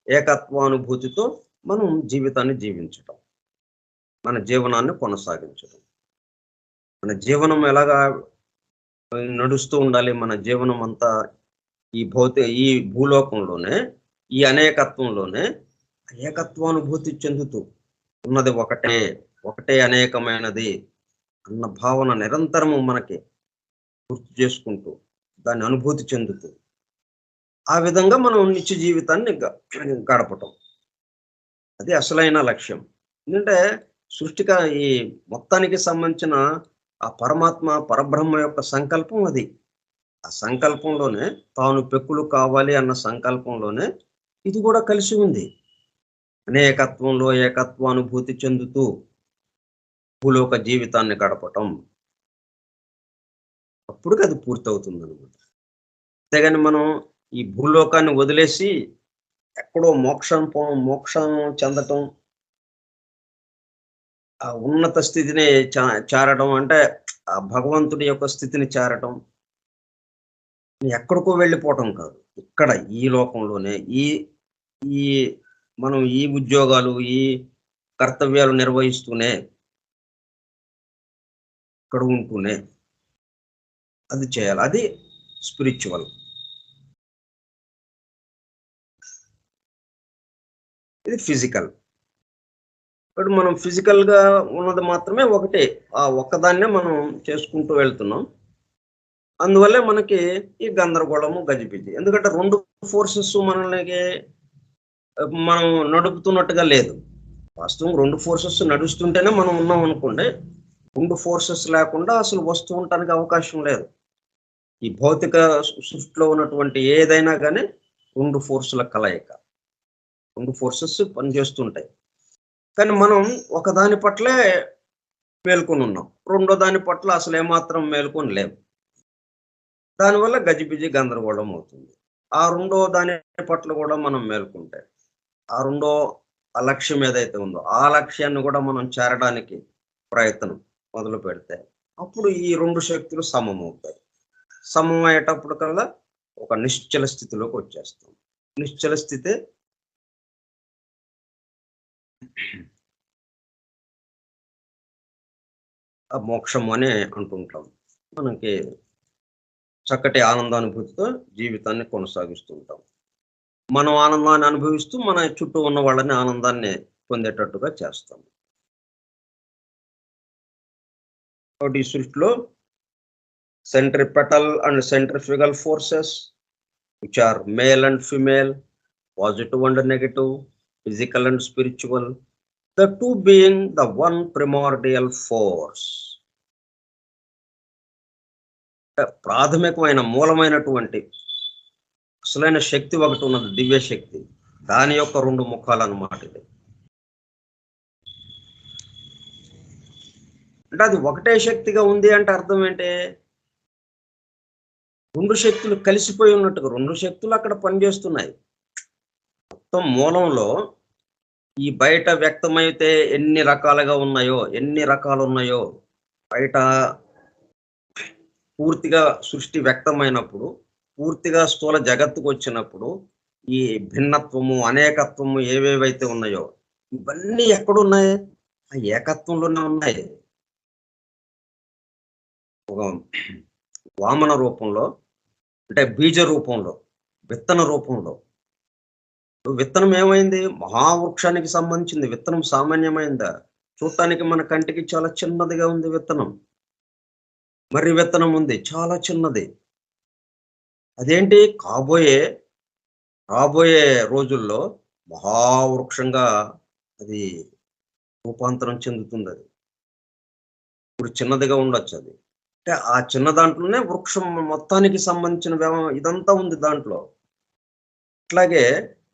ఏకత్వ అనుభూతితో మనం జీవితాన్ని జీవించటం, మన జీవనాన్ని కొనసాగించడం. మన జీవనం ఎలాగా నడుస్తూ ఉండాలి, మన జీవనం అంతా ఈ భూలోకంలోనే ఈ అనేకత్వంలోనే ఏకత్వానుభూతి చెందుతూ ఉన్నది ఒకటే, ఒకటే అనేకమైనది అన్న భావన నిరంతరము మనకి గుర్తు చేసుకుంటూ దాన్ని అనుభూతి చెందుతూ ఆ విధంగా మనం నిత్య జీవితాన్ని గడపటం, అది అసలైన లక్ష్యం. ఎందుకంటే సృష్టిక ఈ మొత్తానికి సంబంధించిన ఆ పరమాత్మ పరబ్రహ్మ యొక్క సంకల్పం అది. ఆ సంకల్పంలోనే తాను పెక్కులు కావాలి అన్న సంకల్పంలోనే ఇది కూడా కలిసి ఉంది. అనేకత్వంలో ఏకత్వ అనుభూతి చెందుతూ భూలోక జీవితాన్ని గడపటం, అప్పుడు అది పూర్తవుతుంది అనమాట. అంతేగాని మనం ఈ భూలోకాన్ని వదిలేసి ఎక్కడో మోక్షం చెందటం, ఆ ఉన్నత స్థితిని చేరడం అంటే ఆ భగవంతుడి యొక్క స్థితిని చేరటం, ఎక్కడికో వెళ్ళిపోవటం కాదు. ఇక్కడ ఈ లోకంలోనే ఈ ఈ మనం ఈ ఉద్యోగాలు ఈ కర్తవ్యాలు నిర్వహిస్తూనే ఇక్కడ ఉంటూనే అది చేయాలి, అది స్పిరిచువల్. ఇది ఫిజికల్. ఇప్పుడు మనం ఫిజికల్గా ఉన్నది మాత్రమే ఒకటే, ఆ ఒక్కదాన్నే మనం చేసుకుంటూ వెళ్తున్నాం. అందువల్లే మనకి ఈ గందరగోళము గజిబిజి. ఎందుకంటే రెండు ఫోర్సెస్ మనల్ని మనం నడుపుతున్నట్టుగా లేదు. వాస్తవం రెండు ఫోర్సెస్ నడుస్తుంటేనే మనం ఉన్నాం అనుకోండి. రెండు ఫోర్సెస్ లేకుండా అసలు వస్తూ ఉండటానికి అవకాశం లేదు. ఈ భౌతిక సృష్టిలో ఉన్నటువంటి ఏదైనా కానీ రెండు ఫోర్సుల కలయిక, రెండు ఫోర్సెస్ పనిచేస్తుంటాయి. కానీ మనం ఒకదాని పట్లే మేల్కొని ఉన్నాం, రెండో దాని పట్ల అసలు ఏమాత్రం మేల్కొని లేవు. దానివల్ల గజిబిజి గందరగోళం అవుతుంది. ఆ రెండో దాని పట్ల కూడా మనం మేల్కొంటే ఆ రెండో ఆ లక్ష్యం ఏదైతే ఉందో ఆ లక్ష్యాన్ని కూడా మనం చేరడానికి ప్రయత్నం మొదలు పెడితే అప్పుడు ఈ రెండు శక్తులు సమమవుతాయి. సమం అయ్యేటప్పుడు కల్లా ఒక నిశ్చల స్థితిలోకి వచ్చేస్తాం. నిశ్చల స్థితి ఆ మోక్షం అని అంటుంటాం. మనకి చక్కటి ఆనందానుభూతితో జీవితాన్ని కొనసాగిస్తుంటాం. మనం ఆనందాన్ని అనుభవిస్తూ మన చుట్టూ ఉన్న వాళ్ళని ఆనందాన్ని పొందేటట్టుగా చేస్తాం. కాబట్టి ఈ సృష్టిలో centripetal and centrifugal forces, which are male and female, positive and negative, physical and spiritual, the two being the one primordial force. ప్రాథమికమైన మూలమైనటువంటి అసలైన శక్తి ఒకటి ఉన్నది, దివ్య శక్తి. దాని యొక్క రెండు ముఖాలు అన్నమాట ఇది. అంటే అది ఒకటే శక్తిగా ఉంది అంటే అర్థం ఏంటి, రెండు శక్తులు కలిసిపోయి ఉన్నట్టుగా రెండు శక్తులు అక్కడ పనిచేస్తున్నాయి. మొత్తం మూలంలో ఈ బయట వ్యక్తమైతే ఎన్ని రకాలుగా ఉన్నాయో, ఎన్ని రకాలు ఉన్నాయో, బయట పూర్తిగా సృష్టి వ్యక్తమైనప్పుడు, పూర్తిగా స్థూల జగత్తుకు వచ్చినప్పుడు ఈ భిన్నత్వము అనేకత్వము ఏవేవైతే ఉన్నాయో ఇవన్నీ ఎక్కడున్నాయి, ఆ ఏకత్వంలోనే ఉన్నాయి. ఒక వామన రూపంలో అంటే బీజ రూపంలో, విత్తన రూపంలో. విత్తనం ఏమైంది, మహావృక్షానికి సంబంధించింది. విత్తనం సామాన్యమైందా, చూడటానికి మన కంటికి చాలా చిన్నదిగా ఉంది విత్తనం. మర్రి విత్తనం ఉంది, చాలా చిన్నది. అదేంటి రాబోయే రోజుల్లో మహావృక్షంగా అది రూపాంతరం చెందుతుంది. అది ఇప్పుడు చిన్నదిగా ఉండొచ్చు, అది అంటే ఆ చిన్న దాంట్లోనే వృక్షం మొత్తానికి సంబంధించిన ఇదంతా ఉంది దాంట్లో. అట్లాగే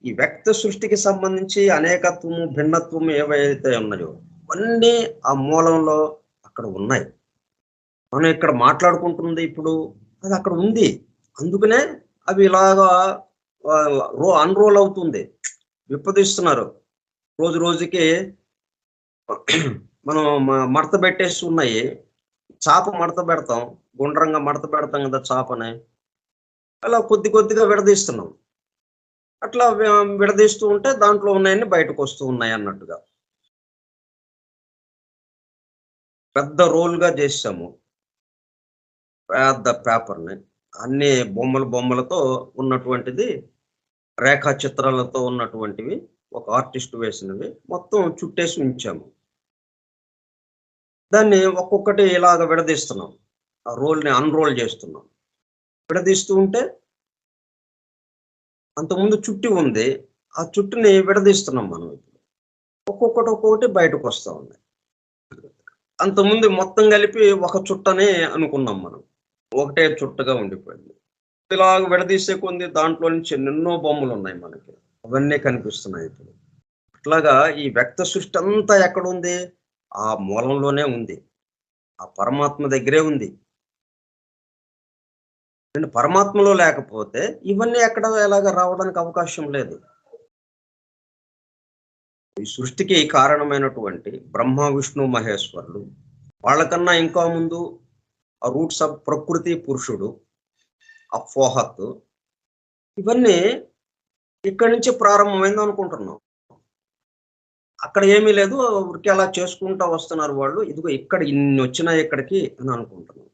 ఈ వ్యక్త సృష్టికి సంబంధించి అనేకత్వము, భిన్నత్వము ఏవైతే ఉన్నాయో అన్నీ ఆ మూలంలో అక్కడ ఉన్నాయి. మనం ఇక్కడ మాట్లాడుకుంటుంది ఇప్పుడు అది అక్కడ ఉంది. అందుకనే అవి ఇలాగా అన్‌రోల్ అవుతుంది. విప్పదీస్తున్నారు. రోజు రోజుకి మనం మడత పెట్టేసి ఉన్నాయి. చాప మడత పెడతాం. గుండ్రంగా మడత పెడతాం కదా చాపని. అలా కొద్ది కొద్దిగా విడదీస్తున్నాం. అట్లా విడదీస్తూ ఉంటే దాంట్లో ఉన్నాయన్నీ బయటకొస్తూ ఉన్నాయన్నట్టుగా. పెద్ద రోల్‌గా చేసేసాము. పెద్ద పేపర్‌ని. అన్ని బొమ్మలతో ఉన్నటువంటిది, రేఖా చిత్రాలతో ఉన్నటువంటివి, ఒక ఆర్టిస్ట్ వేసినవి మొత్తం చుట్టేసి ఉంచాము. దాన్ని ఒక్కొక్కటి ఇలాగ విడదీస్తున్నాం. ఆ రోల్‌ని అన్‌రోల్ చేస్తున్నాం. విడదీస్తూ ఉంటే అంతకుముందు చుట్టి ఉంది. ఆ చుట్టుని విడదీస్తున్నాం మనం ఇప్పుడు. ఒక్కొక్కటి బయటకొస్తా ఉన్నాయి. అంతకుముందు మొత్తం కలిపి ఒక చుట్టనే అనుకున్నాం మనం. ఒకటే చుట్టగా ఉండిపోయింది. ఇలాగ విడదీసే కొంది దాంట్లో నుంచి ఎన్నెన్నో బొమ్మలున్నాయి మనకి. అవన్నీ కనిపిస్తున్నాయి ఇప్పుడు. అట్లాగా ఈ వ్యక్త సృష్టి అంతా ఎక్కడుంది? ఆ మూలంలోనే ఉంది. ఆ పరమాత్మ దగ్గరే ఉంది. అండ్ పరమాత్మలో లేకపోతే ఇవన్నీ ఎలాగా రావడానికి అవకాశం లేదు. ఈ సృష్టికి కారణమైనటువంటి బ్రహ్మ, విష్ణు, మహేశ్వరులు. వాళ్ళకన్నా ఇంకా ముందు ఆ రూట్స్ ఆఫ్ ప్రకృతి, పురుషుడు, అపోహత్, ఇవన్నీ ఇక్కడి నుంచి ప్రారంభమైంది అనుకుంటున్నాం. అక్కడ ఏమీ లేదు. ఊరికే అలా చేసుకుంటా వస్తున్నారు వాళ్ళు. ఇదిగో ఇక్కడ ఇన్ని వచ్చినాయి ఇక్కడికి అని అనుకుంటున్నాం.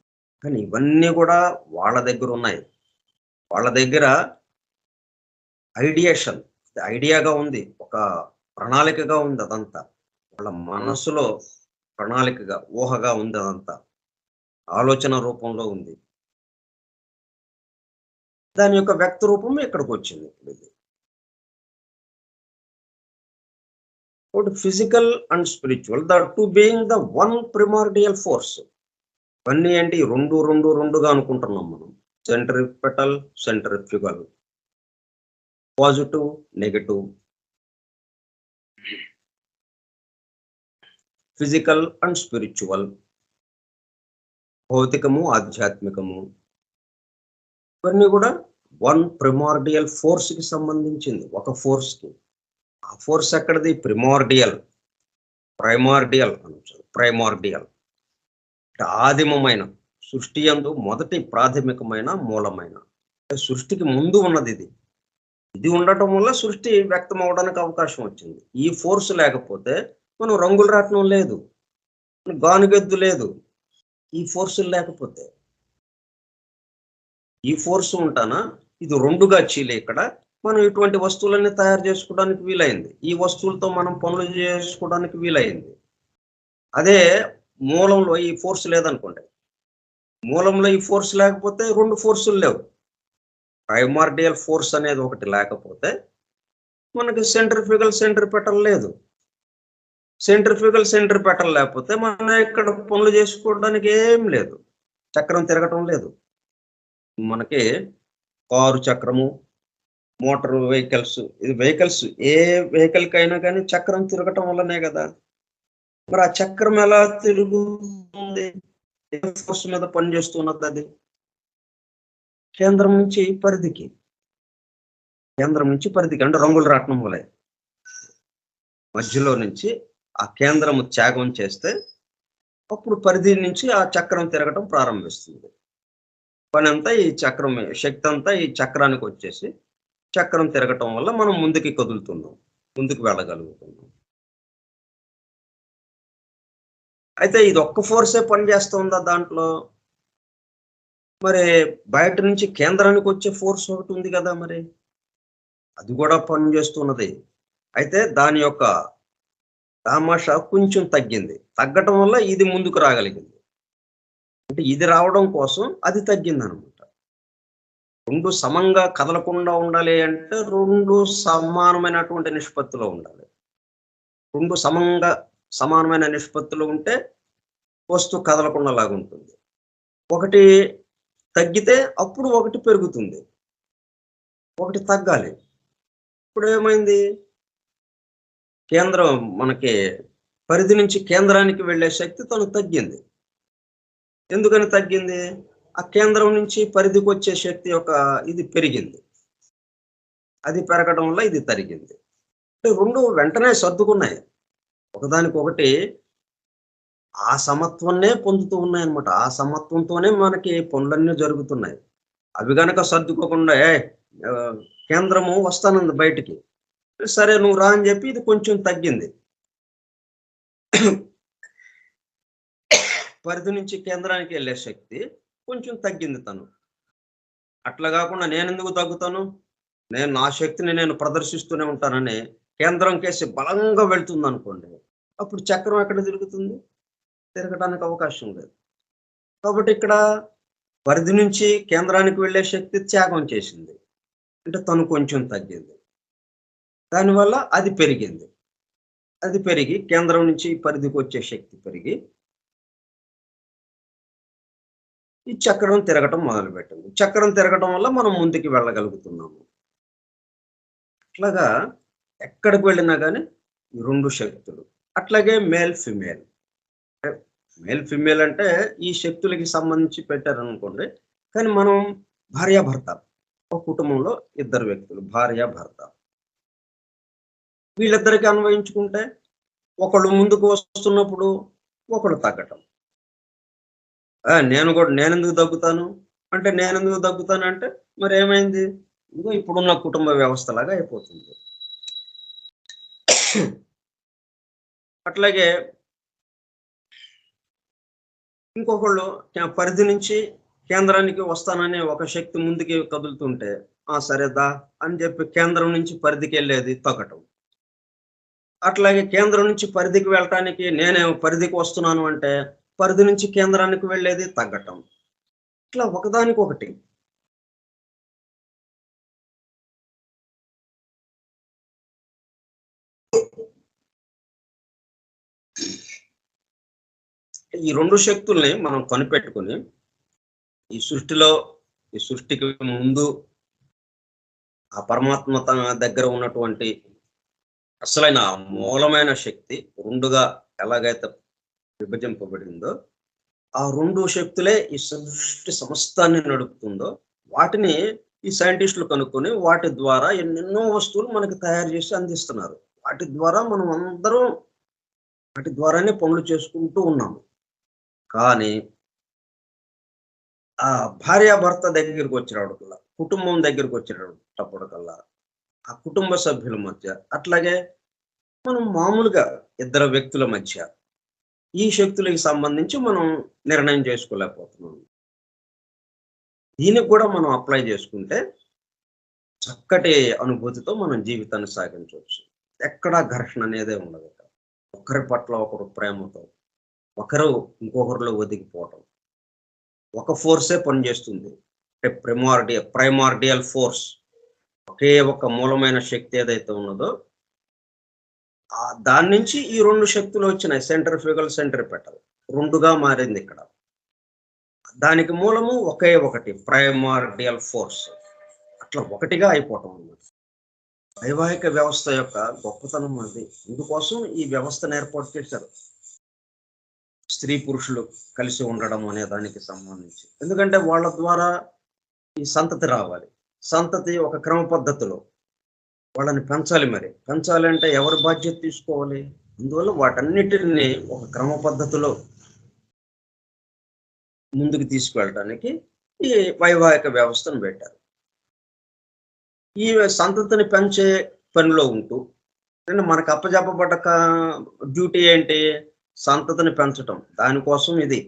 కానీ ఇవన్నీ కూడా వాళ్ళ దగ్గరున్నాయి. వాళ్ళ దగ్గర ఐడియేషన్, ఐడియాగా ఉంది. ఒక ప్రణాళికగా ఉంది అదంతా. వాళ్ళ మనస్సులో ప్రణాళికగా, ఊహగా ఉంది అదంతా. ఆలోచన రూపంలో ఉంది. దాని యొక్క వ్యక్త రూపం ఇక్కడికొచ్చింది ఇప్పుడిది. Physical and spiritual, the two being the one primordial force. ఇవన్నీ ఏంటి 2 అనుకుంటున్నాం మనం. Centripetal, centrifugal, positive, negative, physical and spiritual, భౌతికము, ఆధ్యాత్మికము. ఇవన్నీ కూడా వన్ ప్రిమార్డియల్ ఫోర్స్‌కి సంబంధించింది. ఒక ఫోర్స్‌కి. ఆ ఫోర్స్ ఎక్కడిది? ప్రైమార్డియల్ అనొచ్చు. ప్రైమార్డియల్. ఆదిమమైన సృష్టి యందు మొదటి ప్రాథమికమైన మూలమైన. సృష్టికి ముందు ఉన్నదిది. ఇది ఉండటం వల్ల సృష్టి వ్యక్తం అవ్వడానికి అవకాశం వచ్చింది. ఈ ఫోర్స్ లేకపోతే మనం రంగుల రాట్నం లేదు. గానుగెద్దు లేదు. ఈ ఫోర్సులు లేకపోతే. ఈ ఫోర్స్ ఉంటానా ఇది 2గా చీలి ఇక్కడ మనం ఇటువంటి వస్తువులన్నీ తయారు చేసుకోవడానికి వీలైంది. ఈ వస్తువులతో మనం పనులు చేసుకోవడానికి వీలైంది. అదే మూలంలో ఈ ఫోర్స్ లేదనుకోండి. మూలంలో ఈ ఫోర్స్ లేకపోతే 2 ఫోర్సులు లేవు. ప్రైమార్డియల్ ఫోర్స్ అనేది ఒకటి లేకపోతే మనకి సెంట్రిఫ్యూగల్, సెంట్రిపెటల్ లేదు. సెంట్రిఫ్యూగల్, సెంట్రిపెటల్ లేకపోతే మనం ఇక్కడ పనులు చేసుకోవడానికి ఏం లేదు. చక్రం తిరగటం లేదు. మనకి కారు చక్రము, మోటార్ వెహికల్స్, ఇది వెహికల్స్ ఏ వెహికల్‌కైనా కానీ చక్రం తిరగటం వల్లనే కదా! మరి ఆ చక్రం ఎలా తిరుగుతుంది? ఏ ఫోర్స్ మీద పనిచేస్తున్నదది? కేంద్రం నుంచి పరిధికి. కేంద్రం నుంచి పరిధికి అంటే రంగుల రాట్నం వలె. మధ్యలో నుంచి ఆ కేంద్రము త్యాగం చేస్తే అప్పుడు పరిధి నుంచి ఆ చక్రం తిరగటం ప్రారంభిస్తుంది. పనంతా ఈ చక్రం శక్తి అంతా ఈ చక్రానికి వచ్చేసి చక్రం తిరగటం వల్ల మనం ముందుకి కదులుతున్నాం. ముందుకు వెళ్ళగలుగుతున్నాం. అయితే ఇది ఒక్క ఫోర్సే పనిచేస్తుందా దాంట్లో? మరి బయట నుంచి కేంద్రానికి వచ్చే ఫోర్స్ ఒకటి ఉంది కదా మరి. అది కూడా పనిచేస్తున్నది. అయితే దాని యొక్క దామాషా కొంచెం తగ్గింది. తగ్గటం వల్ల ఇది ముందుకు రాగలిగింది. అంటే ఇది రావడం కోసం అది తగ్గిందనమాట. 2 సమంగా కదలకుండా ఉండాలి అంటే 2 సమానమైనటువంటి నిష్పత్తిలో ఉండాలి. 2 సమానమైన నిష్పత్తిలో ఉంటే వస్తువు కదలకుండా లాగుంటుంది. ఒకటి తగ్గితే అప్పుడు ఒకటి పెరుగుతుంది, ఒకటి తగ్గాలి. ఇప్పుడు ఏమైంది? కేంద్రం మనకి పరిధి నుంచి కేంద్రానికి వెళ్ళే శక్తి తను తగ్గింది. ఎందుకని తగ్గింది? ఆ కేంద్రం నుంచి పరిధికి వచ్చే శక్తి యొక్క ఇది పెరిగింది. అది పెరగడం వల్ల ఇది తరిగింది. అంటే 2 వెంటనే సర్దుకున్నాయి. ఒకదానికొకటి ఆ సమత్వాన్నే పొందుతూ ఉన్నాయన్నమాట. ఆ సమత్వంతోనే మనకి పనులన్నీ జరుగుతున్నాయి. అవి గనక సర్దుకోకుండా కేంద్రము వస్తానంది బయటికి. సరే నువ్వు రా అని చెప్పి ఇది కొంచెం తగ్గింది. పరిధి నుంచి కేంద్రానికి వెళ్ళే శక్తి కొంచెం తగ్గింది తను. అట్లా కాకుండా నేనెందుకు తగ్గుతాను? నా శక్తిని నేను ప్రదర్శిస్తూనే ఉంటానని కేంద్రం కేసి బలంగా వెళ్తుందనుకోండి. అప్పుడు చక్రం ఎక్కడ తిరుగుతుంది? తిరగటానికి అవకాశం లేదు. కాబట్టి ఇక్కడ పరిధి నుంచి కేంద్రానికి వెళ్ళే శక్తి త్యాగం చేసింది. అంటే తను కొంచెం తగ్గింది. దానివల్ల అది పెరిగింది. అది పెరిగి కేంద్రం నుంచి పరిధికి వచ్చే శక్తి పెరిగి ఈ చక్రం తిరగటం మొదలుపెట్టింది. చక్రం తిరగటం వల్ల మనం ముందుకు వెళ్ళగలుగుతున్నాము. అట్లాగా ఎక్కడికి వెళ్ళినా గానీ ఈ 2 శక్తులు. అట్లాగే మేల్, ఫిమేల్. మేల్, ఫిమేల్ అంటే ఈ శక్తులకి సంబంధించి పెట్టారనుకోండి. కానీ మనం భార్యాభర్త. ఒక కుటుంబంలో ఇద్దరు వ్యక్తులు భార్య, భర్త. వీళ్ళిద్దరికి అన్వయించుకుంటే ఒకళ్ళు ముందుకు వస్తున్నప్పుడు ఒకళ్ళు తగ్గటం. నేనెందుకు తగ్గుతాను? అంటే నేనెందుకు తగ్గుతానంటే మరేమైంది? ఇదిగో ఇప్పుడున్న కుటుంబ వ్యవస్థలాగా అయిపోతుంది. అట్లాగే ఇంకొకళ్ళు పరిధి నుంచి కేంద్రానికి వస్తానని ఒక శక్తి ముందుకి కదులుతుంటే, సరే దా అని చెప్పి కేంద్రం నుంచి పరిధికెళ్ళేది తగ్గటం. అట్లాగే కేంద్రం నుంచి పరిధికి వెళ్ళటానికి నేనే పరిధికి వస్తున్నాను అంటే, పరిధి నుంచి కేంద్రానికి వెళ్ళేది తగ్గటం. ఇట్లా ఒకదానికొకటి. ఈ 2 శక్తుల్ని మనం కనిపెట్టుకొని, ఈ సృష్టికి ముందు ఆ పరమాత్మ తన దగ్గర ఉన్నటువంటి అసలైన మూలమైన శక్తి 2గా ఎలాగైతే విభజింపబడిందో, ఆ 2 శక్తులే ఈ సృష్టి సమస్తాన్ని నడుపుతుందో, వాటిని ఈ సైంటిస్టులు కనుక్కొని వాటి ద్వారా ఎన్నెన్నో వస్తువులు మనకు తయారు చేసి అందిస్తున్నారు. వాటి ద్వారా మనం అందరం వాటి ద్వారానే పనులు చేసుకుంటూ ఉన్నాము. కానీ ఆ భార్యాభర్త దగ్గరికొచ్చినప్పటికల్లా, కుటుంబం దగ్గరికొచ్చేటప్పటికల్లా, ఆ కుటుంబ సభ్యుల మధ్య, అట్లాగే మనం మామూలుగా ఇద్దరు వ్యక్తుల మధ్య ఈ శక్తులకి సంబంధించి మనం నిర్ణయం చేసుకోలేకపోతున్నాం. దీనికి కూడా మనం అప్లై చేసుకుంటే చక్కటి అనుభూతితో మనం జీవితాన్ని సాగించవచ్చు. ఎక్కడా ఘర్షణ అనేదే ఉండదు. ఒకరి పట్ల ఒకరు ప్రేమతో, ఒకరు ఇంకొకరిలో ఒదిగిపోవటం. ఒక ఫోర్సే పనిచేస్తుంది. Primordial force. ఒకే ఒక మూలమైన శక్తి ఏదైతే ఉన్నదో దాని నుంచి ఈ 2 శక్తులు వచ్చినాయి. సెంట్రిఫ్యూగల్, సెంట్రిపెటల్ 2గా మారింది ఇక్కడ. దానికి మూలము ఒకే ఒకటి ప్రైమార్డియల్ ఫోర్స్. అట్లా ఒకటిగా అయిపోవటం అన్నమాట. వైవాహిక వ్యవస్థ యొక్క గొప్పతనం అది. ఇందుకోసం ఈ వ్యవస్థను ఏర్పాటు చేశారు. స్త్రీ పురుషులు కలిసి ఉండడం అనే దానికి సంబంధించి. ఎందుకంటే వాళ్ళ ద్వారా ఈ సంతతి రావాలి. సంతతి ఒక క్రమ పద్ధతిలో వాళ్ళని పెంచాలి. మరి పెంచాలి అంటే ఎవరి బాధ్యత తీసుకోవాలి? అందువల్ల వాటన్నిటిని ఒక క్రమ పద్ధతిలో ముందుకు తీసుకువెళ్ళడానికి ఈ వైవాహిక వ్యవస్థను పెట్టారు. ఈ సంతతిని పెంచే పనిలో ఉంటూ మనకు అప్పజెప్పబడ్డ డ్యూటీ ఏంటి? సంతతిని పెంచటం. దానికోసం ఇది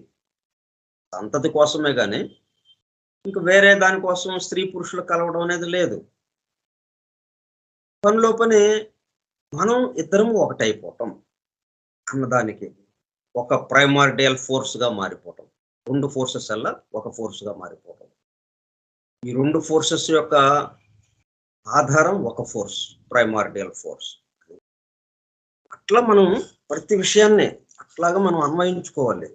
సంతతి కోసమే గాని ఇంక వేరే దానికోసం స్త్రీ పురుషులు కలవడం అనేది లేదు. పనిలో పని మనం ఇద్దరము ఒకటైపోవటం అన్నదానికి ఒక ప్రైమార్డియల్ ఫోర్స్గా మారిపోవటం. 2 ఫోర్సెస్ అలా ఒక ఫోర్స్గా మారిపోవటం. ఈ 2 ఫోర్సెస్ యొక్క ఆధారం ఒక ఫోర్స్, ప్రైమార్డియల్ ఫోర్స్. అట్లా మనం ప్రతి విషయాన్ని అట్లాగా మనం అన్వయించుకోవాలి.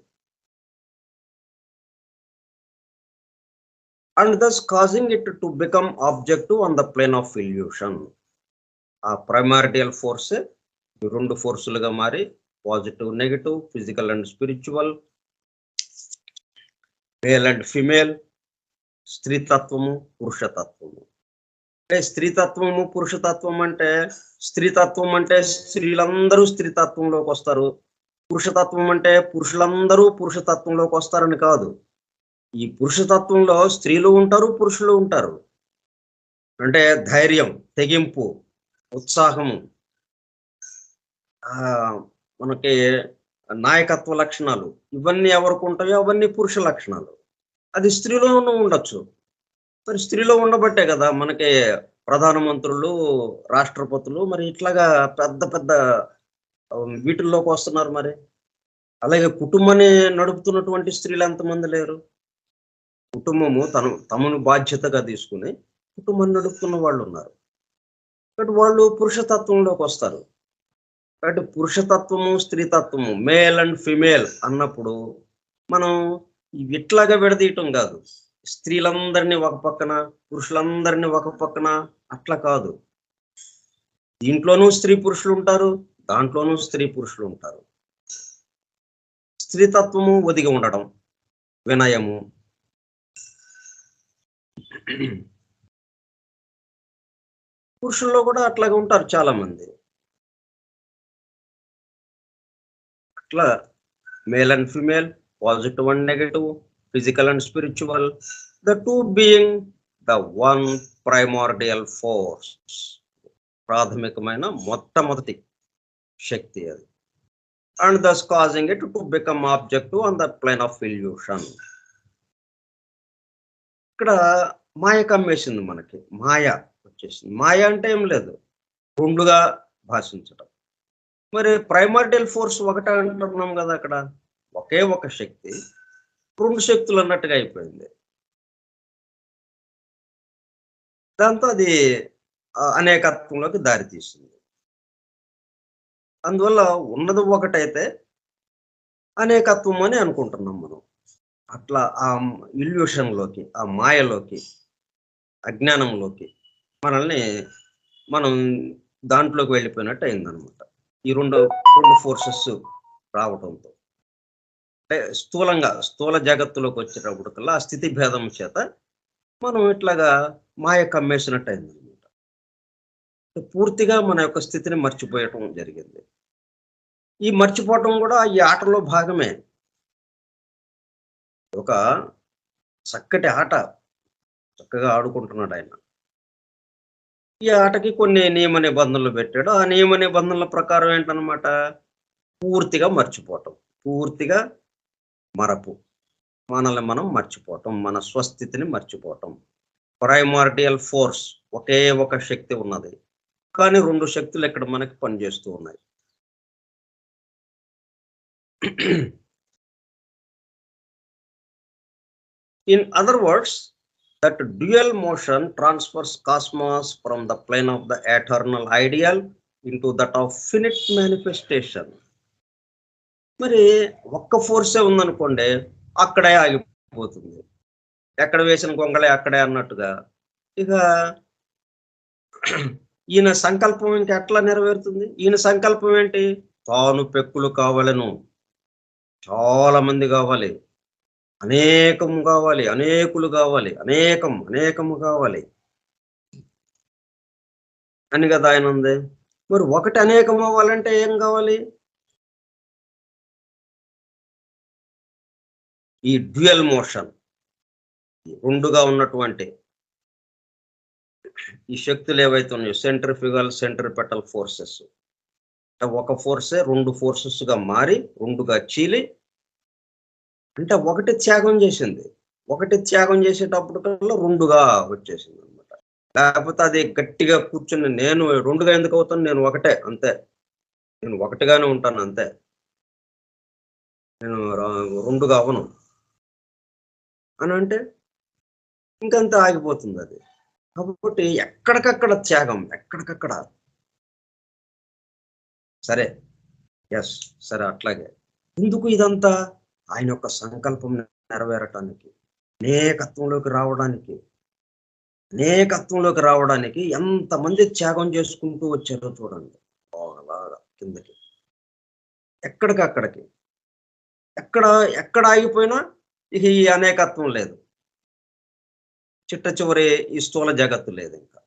And thus causing it to become objective on the plane of illusion. ఆ ప్రైమార్డియల్ ఫోర్స్ రెండు ఫోర్సులుగా మారి positive negative, physical and spiritual, male and female, స్త్రీతత్వము పురుషతత్వము. అంటే స్త్రీతత్వము పురుషతత్వం అంటే, స్త్రీతత్వం అంటే స్త్రీలందరూ స్త్రీతత్వంలోకి వస్తారు, పురుషతత్వం అంటే పురుషులందరూ పురుషతత్వంలోకి వస్తారని కాదు. ఈ పురుషతత్వంలో స్త్రీలు ఉంటారు, పురుషులు ఉంటారు. అంటే ధైర్యం, తెగింపు, ఉత్సాహము, మనకి నాయకత్వ లక్షణాలు, ఇవన్నీ ఎవరికి ఉంటాయో అవన్నీ పురుష లక్షణాలు. అది స్త్రీలోనూ ఉండొచ్చు. మరి స్త్రీలో ఉండబట్టే కదా మనకి ప్రధానమంత్రులు, రాష్ట్రపతులు మరి ఇట్లాగా పెద్ద పెద్ద వీటిల్లోకి వస్తున్నారు. మరి అలాగే కుటుంబాన్ని నడుపుతున్నటువంటి స్త్రీలు ఎంతమంది లేరు? కుటుంబము తమను బాధ్యతగా తీసుకుని కుటుంబాన్ని నడుపుతున్న వాళ్ళు ఉన్నారు. కాబట్టి వాళ్ళు పురుషతత్వంలోకి వస్తారు. కాబట్టి పురుషతత్వము, స్త్రీతత్వము, మేల్ అండ్ ఫిమేల్ అన్నప్పుడు మనం ఇట్లాగా విడదీయటం కాదు. స్త్రీలందరినీ ఒక పక్కన, పురుషులందరినీ ఒక పక్కన అట్లా కాదు. దీంట్లోనూ స్త్రీ పురుషులు ఉంటారు, దాంట్లోనూ స్త్రీ పురుషులు ఉంటారు. స్త్రీతత్వము ఒదిగి ఉండడం, వినయము, పురుషుల్లో కూడా అట్లాగే ఉంటారు చాలా మంది. అట్లా male and female, positive and negative, physical and spiritual, the two being the one primordial force. ప్రాథమికమైన మొట్టమొదటి శక్తి అది. And thus causing it to become objective on the plane of illusion. ఇక్కడ మాయ కమ్మేసింది మనకి. మాయ వచ్చేసింది. మాయ అంటే ఏం లేదు, రెండుగా భాషించడం. మరి ప్రైమార్డియల్ ఫోర్స్ ఒకటే అంటున్నాం కదా, అక్కడ ఒకే ఒక శక్తి రెండు శక్తులు అన్నట్టుగా అయిపోయింది. దాంతో అది అనేకత్వంలోకి దారితీసింది. అందువల్ల ఉన్నది ఒకటైతే అనేకత్వం అని అనుకుంటున్నాం మనం. అట్లా ఆ ఇల్యూషన్లోకి, ఆ మాయలోకి, అజ్ఞానంలోకి మనం దాంట్లోకి వెళ్ళిపోయినట్టు అయిందనమాట. ఈ రెండు ఫోర్సెస్ రావటంతో, అంటే స్థూల జగత్తులోకి వచ్చేటప్పటికల్లా ఆ స్థితి భేదం చేత మనం ఇట్లాగా మాయ కమ్మేసినట్టు అయిందనమాట. పూర్తిగా మన యొక్క స్థితిని మర్చిపోయటం జరిగింది. ఈ మర్చిపోవటం కూడా ఈ ఆటలో భాగమే. ఒక చక్కటి ఆట చక్కగా ఆడుకుంటున్నాడు ఆయన. ఈ ఆటకి కొన్ని నియమ నిబంధనలు పెట్టాడు. ఆ నియమ నిబంధనల ప్రకారం ఏంటనమాట, పూర్తిగా మర్చిపోవటం, పూర్తిగా మరపు, మనల్ని మనం మర్చిపోవటం, మన స్వస్థితిని మర్చిపోవటం. ప్రైమార్డియల్ ఫోర్స్ ఒకే ఒక శక్తి ఉన్నది, కానీ రెండు శక్తులు ఇక్కడ మనకి పనిచేస్తూ ఉన్నాయి. In other words, that dual motion transfers cosmos from the plane of the eternal ideal into that of finite manifestation. మరి ఒక్క ఫోర్సే ఉందనుకోండి, అక్కడే ఆగిపోతుంది. ఎక్కడ వేసిన గొంగళే అక్కడే అన్నట్టుగా. ఇక ఈయన సంకల్పం ఇంకెట్లా నెరవేరుతుంది? ఈయన సంకల్పం ఏంటి? తాను పెక్కులు కావాలను, చాలా మంది కావాలి, అనేకము కావాలి, అనేకులు కావాలి, అనేకము కావాలి అని కదా ఆయన ఉంది. మరి ఒకటి అనేకం అవ్వాలంటే ఏం కావాలి? ఈ డ్యూయల్ మోషన్, రెండుగా ఉన్నటువంటి ఈ శక్తులు ఏవైతే ఉన్నాయో, సెంట్రిఫ్యూగల్, సెంట్రిపెటల్ ఫోర్సెస్, ఒక ఫోర్సే రెండు ఫోర్సెస్ గా మారి, రెండుగా చీలి, అంటే ఒకటి త్యాగం చేసింది. ఒకటి త్యాగం చేసేటప్పుడు కల్లా రెండుగా వచ్చేసింది అనమాట. లేకపోతే అది గట్టిగా కూర్చుని నేను రెండుగా ఎందుకు అవుతాను, నేను ఒకటే, అంతే, నేను ఒకటిగానే ఉంటాను అంతే, నేను రెండుగా అవను అని అంటే ఇంకంత ఆగిపోతుంది అది. కాబట్టి ఎక్కడికక్కడ త్యాగం, ఎక్కడికక్కడ. సరే, ఎస్, సరే, అట్లాగే. ఎందుకు ఇదంతా? ఆయన యొక్క సంకల్పం నెరవేరటానికి. అనేకత్వంలోకి రావడానికి అనేకత్వంలోకి రావడానికి ఎంతమంది త్యాగం చేసుకుంటూ వచ్చారో చూడండి. అలాగా కిందకి ఎక్కడికక్కడికి ఎక్కడ ఎక్కడ ఆగిపోయినా ఇక ఈ అనేకత్వం లేదు. చిట్ట చివరి ఈ స్థూల జగత్తు లేదు. ఇంకా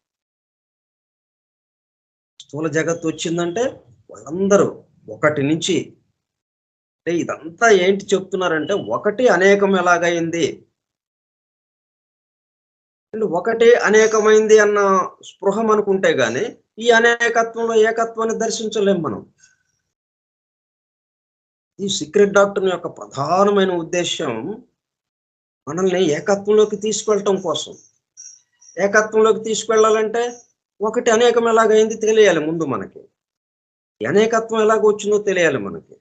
స్థూల జగత్తు వచ్చిందంటే వాళ్ళందరూ ఒకటి నుంచి, అంటే ఇదంతా ఏంటి చెప్తున్నారంటే ఒకటి అనేకం ఎలాగైంది, ఒకటి అనేకమైంది అన్న స్పృహ మనకుంటే గాని ఈ అనేకత్వంలో ఏకత్వాన్ని దర్శించలేం మనం. ఈ సీక్రెట్ డాక్టర్ యొక్క ప్రధానమైన ఉద్దేశం మనల్ని ఏకత్వంలోకి తీసుకెళ్ళటం కోసం. ఏకత్వంలోకి తీసుకెళ్ళాలంటే ఒకటి అనేకం ఎలాగైంది తెలియాలి ముందు మనకి. ఈ అనేకత్వం ఎలాగొచ్చిందో తెలియాలి మనకి.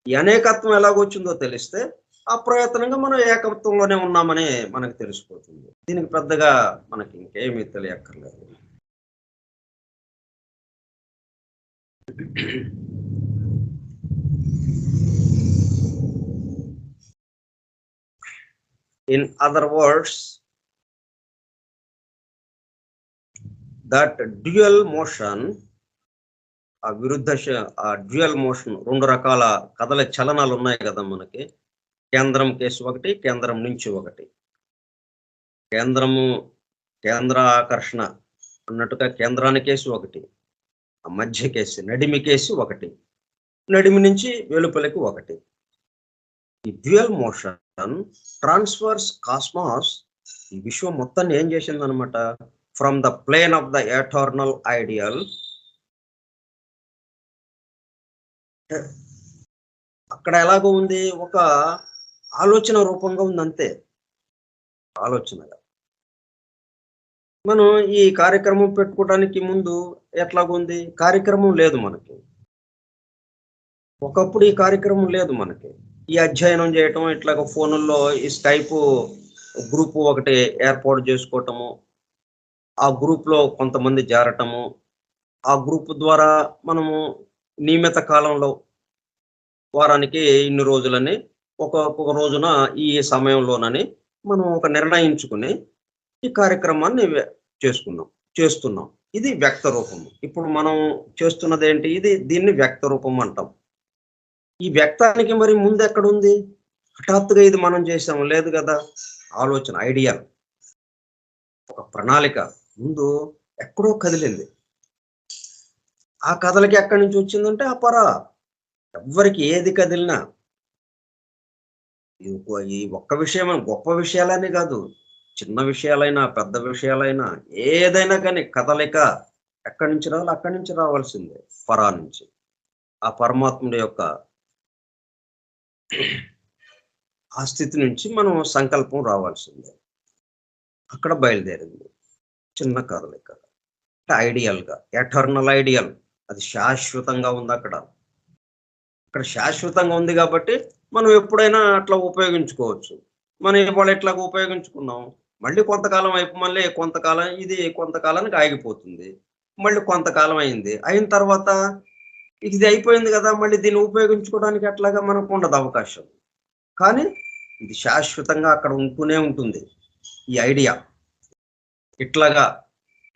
ఈ అనేకత్వం ఎలాగొచ్చిందో తెలిస్తే అప్రయత్నంగా మనం ఏకత్వంలోనే ఉన్నామని మనకు తెలిసిపోతుంది. దీనికి పెద్దగా మనకి ఇంకేమీ తెలియక్కర్లేదు. In other words, that dual motion, ఆ డ్యూయల్ మోషన్, రెండు రకాల కదల చలనాలు ఉన్నాయి కదా మనకి. కేంద్రం కేసు ఒకటి, కేంద్రం నుంచి ఒకటి. కేంద్ర ఆకర్షణ అన్నట్టుగా కేంద్రానికేసి ఒకటి, ఆ మధ్య కేసి నడిమికేసి ఒకటి, నడిమి నుంచి వెలుపలికి ఒకటి. ఈ డ్యూయల్ మోషన్ ట్రాన్స్ఫర్స్ కాస్మాస్, ఈ విశ్వం మొత్తాన్ని ఏం చేసింది అనమాట, from the plane of the eternal ideal, అక్కడ ఎలాగో ఉంది, ఒక ఆలోచన రూపంగా ఉంది అంతే. ఆలోచనగా మనం ఈ కార్యక్రమం పెట్టుకోవడానికి ముందు ఎట్లాగుంది, కార్యక్రమం లేదు మనకి. ఒకప్పుడు ఈ కార్యక్రమం లేదు మనకి. ఈ అధ్యయనం చేయటం, ఇట్లాగ ఫోనుల్లో ఈ స్కైప్ గ్రూప్ ఒకటి ఏర్పాటు చేసుకోవటము, ఆ గ్రూప్లో కొంతమంది చేరటము, ఆ గ్రూప్ ద్వారా మనము నియమిత కాలంలో వారానికి ఇన్ని రోజులని, ఒక్కొక్క రోజున ఈ సమయంలోనని మనం ఒక నిర్ణయించుకుని ఈ కార్యక్రమాన్ని చేస్తున్నాం. ఇది వ్యక్త రూపము. ఇప్పుడు మనం చేస్తున్నది ఏంటి, దీన్ని వ్యక్త రూపం అంటాం. ఈ వ్యక్తానికి మరి ముందు ఎక్కడుంది, హఠాత్తుగా ఇది మనం చేసాము లేదు కదా. ఆలోచన, ఐడియా, ఒక ప్రణాళిక ముందు ఎక్కడో కదిలింది. ఆ కథలకి ఎక్కడి నుంచి వచ్చిందంటే ఎవ్వరికి ఏది కదిలినా, ఈ ఒక్క విషయం గొప్ప విషయాలని కాదు, చిన్న విషయాలైనా పెద్ద విషయాలైనా ఏదైనా కానీ కదలిక ఎక్కడి నుంచి రావాలి, అక్కడి నుంచి రావాల్సిందే, పరా నుంచి. ఆ పరమాత్ముడి యొక్క ఆ స్థితి నుంచి మనం సంకల్పం రావాల్సిందే. అక్కడ బయలుదేరింది చిన్న కదలిక. ఐడియల్గా, ఎటర్నల్ ఐడియల్, అది శాశ్వతంగా ఉంది. అక్కడ శాశ్వతంగా ఉంది కాబట్టి మనం ఎప్పుడైనా అట్లా ఉపయోగించుకోవచ్చు. మనం ఇవాళ ఎట్లాగ ఉపయోగించుకున్నాం, మళ్ళీ కొంతకాలం మళ్ళీ కొంతకాలానికి ఆగిపోతుంది. మళ్ళీ కొంతకాలం అయిన తర్వాత ఇది అయిపోయింది కదా, మళ్ళీ దీన్ని ఉపయోగించుకోవడానికి ఎట్లాగా మనకు ఉండదు అవకాశం. కానీ ఇది శాశ్వతంగా అక్కడ ఉంటూనే ఉంటుంది. ఈ ఐడియా ఇట్లాగా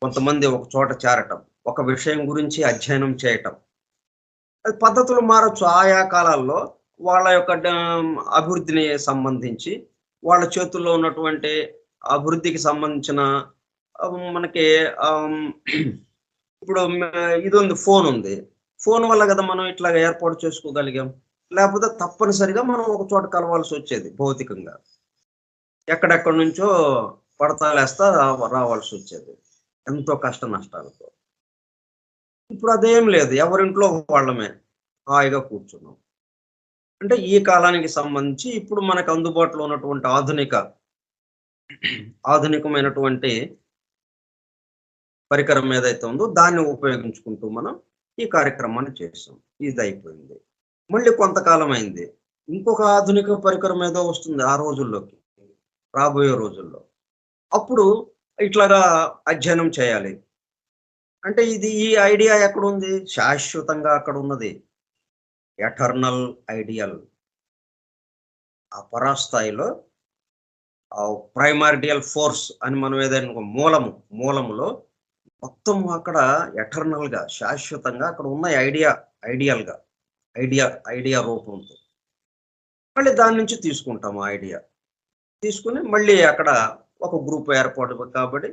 కొంతమంది ఒక చోట చేరటం, ఒక విషయం గురించి అధ్యయనం చేయటం, అది పద్ధతులు మారచ్చు. ఆయా కాలాల్లో వాళ్ళ యొక్క అభివృద్ధిని సంబంధించి, వాళ్ళ చేతుల్లో ఉన్నటువంటి అభివృద్ధికి సంబంధించిన మనకి ఇప్పుడు ఇది ఉంది, ఫోన్ ఉంది. ఫోన్ వల్ల కదా మనం ఇట్లాగ ఏర్పాటు చేసుకోగలిగాం. లేకపోతే తప్పనిసరిగా మనం ఒక చోట కలవాల్సి వచ్చేది భౌతికంగా. ఎక్కడెక్కడి నుంచో పడతాలేస్తా రావాల్సి వచ్చేది, ఎంతో కష్ట నష్టాలతో. ఇప్పుడు అదేం లేదు, ఎవరింట్లో వాళ్ళమే హాయిగా కూర్చున్నాం. అంటే ఈ కాలానికి సంబంధించి ఇప్పుడు మనకు అందుబాటులో ఉన్నటువంటి ఆధునికమైనటువంటి పరికరం ఏదైతే ఉందో దాన్ని ఉపయోగించుకుంటూ మనం ఈ కార్యక్రమాన్ని చేసాం. ఇది అయిపోయింది. మళ్ళీ కొంతకాలం అయింది, ఇంకొక ఆధునిక పరికరం ఏదో వస్తుంది ఆ రోజుల్లోకి, రాబోయే రోజుల్లో. అప్పుడు ఇట్లాగా అధ్యయనం చేయాలి అంటే ఈ ఐడియా ఎక్కడుంది, శాశ్వతంగా అక్కడ ఉన్నది. ఎటర్నల్ ఐడియల్, ఆ పరాస్థాయిలో ప్రైమార్డియల్ ఫోర్స్ అని మనం ఏదైనా ఒక మూలములో మొత్తం అక్కడ ఎటర్నల్గా శాశ్వతంగా అక్కడ ఉన్న ఐడియల్గా ఐడియా రూపంతో మళ్ళీ దాని నుంచి తీసుకుంటాము ఐడియా తీసుకుని మళ్ళీ అక్కడ ఒక గ్రూప్ ఏర్పాటు కాబట్టి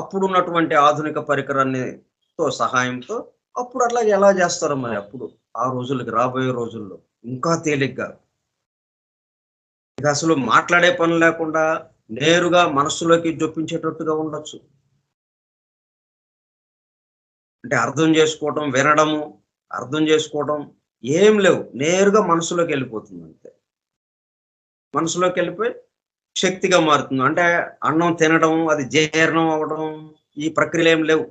అప్పుడు ఉన్నటువంటి ఆధునిక పరికరాన్నితో సహాయంతో అప్పుడు అట్లా ఎలా చేస్తారో మరి అప్పుడు ఆ రోజులకి రాబోయే రోజుల్లో ఇంకా తేలిగ్గా ఇక అసలు మాట్లాడే పని లేకుండా నేరుగా మనస్సులోకి జొప్పించేటట్టుగా ఉండొచ్చు. అంటే అర్థం చేసుకోవటం, వినడము, అర్థం చేసుకోవటం ఏం లేవు. నేరుగా మనసులోకి వెళ్ళిపోతుంది అంతే. మనసులోకి వెళ్ళిపోయి శక్తిగా మారుతుంది. అంటే అన్నం తినడం, అది జీర్ణం అవ్వడం ఈ ప్రక్రియలు ఏం లేవు.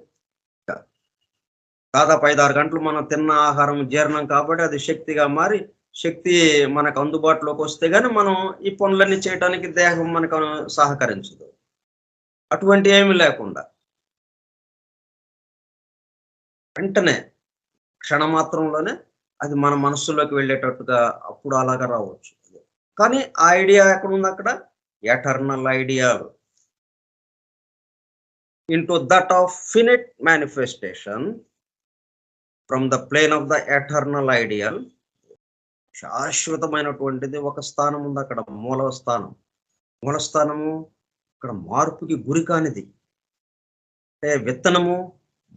దాదాపు 5-6 గంటలు మనం తిన్న ఆహారం జీర్ణం కాబట్టి అది శక్తిగా మారి శక్తి మనకు అందుబాటులోకి వస్తే గానీ మనం ఈ పనులన్నీ చేయడానికి దేహం మనకు సహకరించదు. అటువంటి ఏమి లేకుండా వెంటనే క్షణమాత్రంలోనే అది మన మనస్సులోకి వెళ్ళేటట్టుగా అప్పుడు అలాగా రావచ్చు. కానీ ఆ ఐడియా ఎక్కడుంది అక్కడ? Eternal ideal into that of finite manifestation from the plane of the eternal ideal. శాశ్వతమైనటువంటిది ఒక స్థానం ఉంది అక్కడ, మూలస్థానము ఇక్కడ మార్పుకి గురి కానిది. అంటే విత్తనము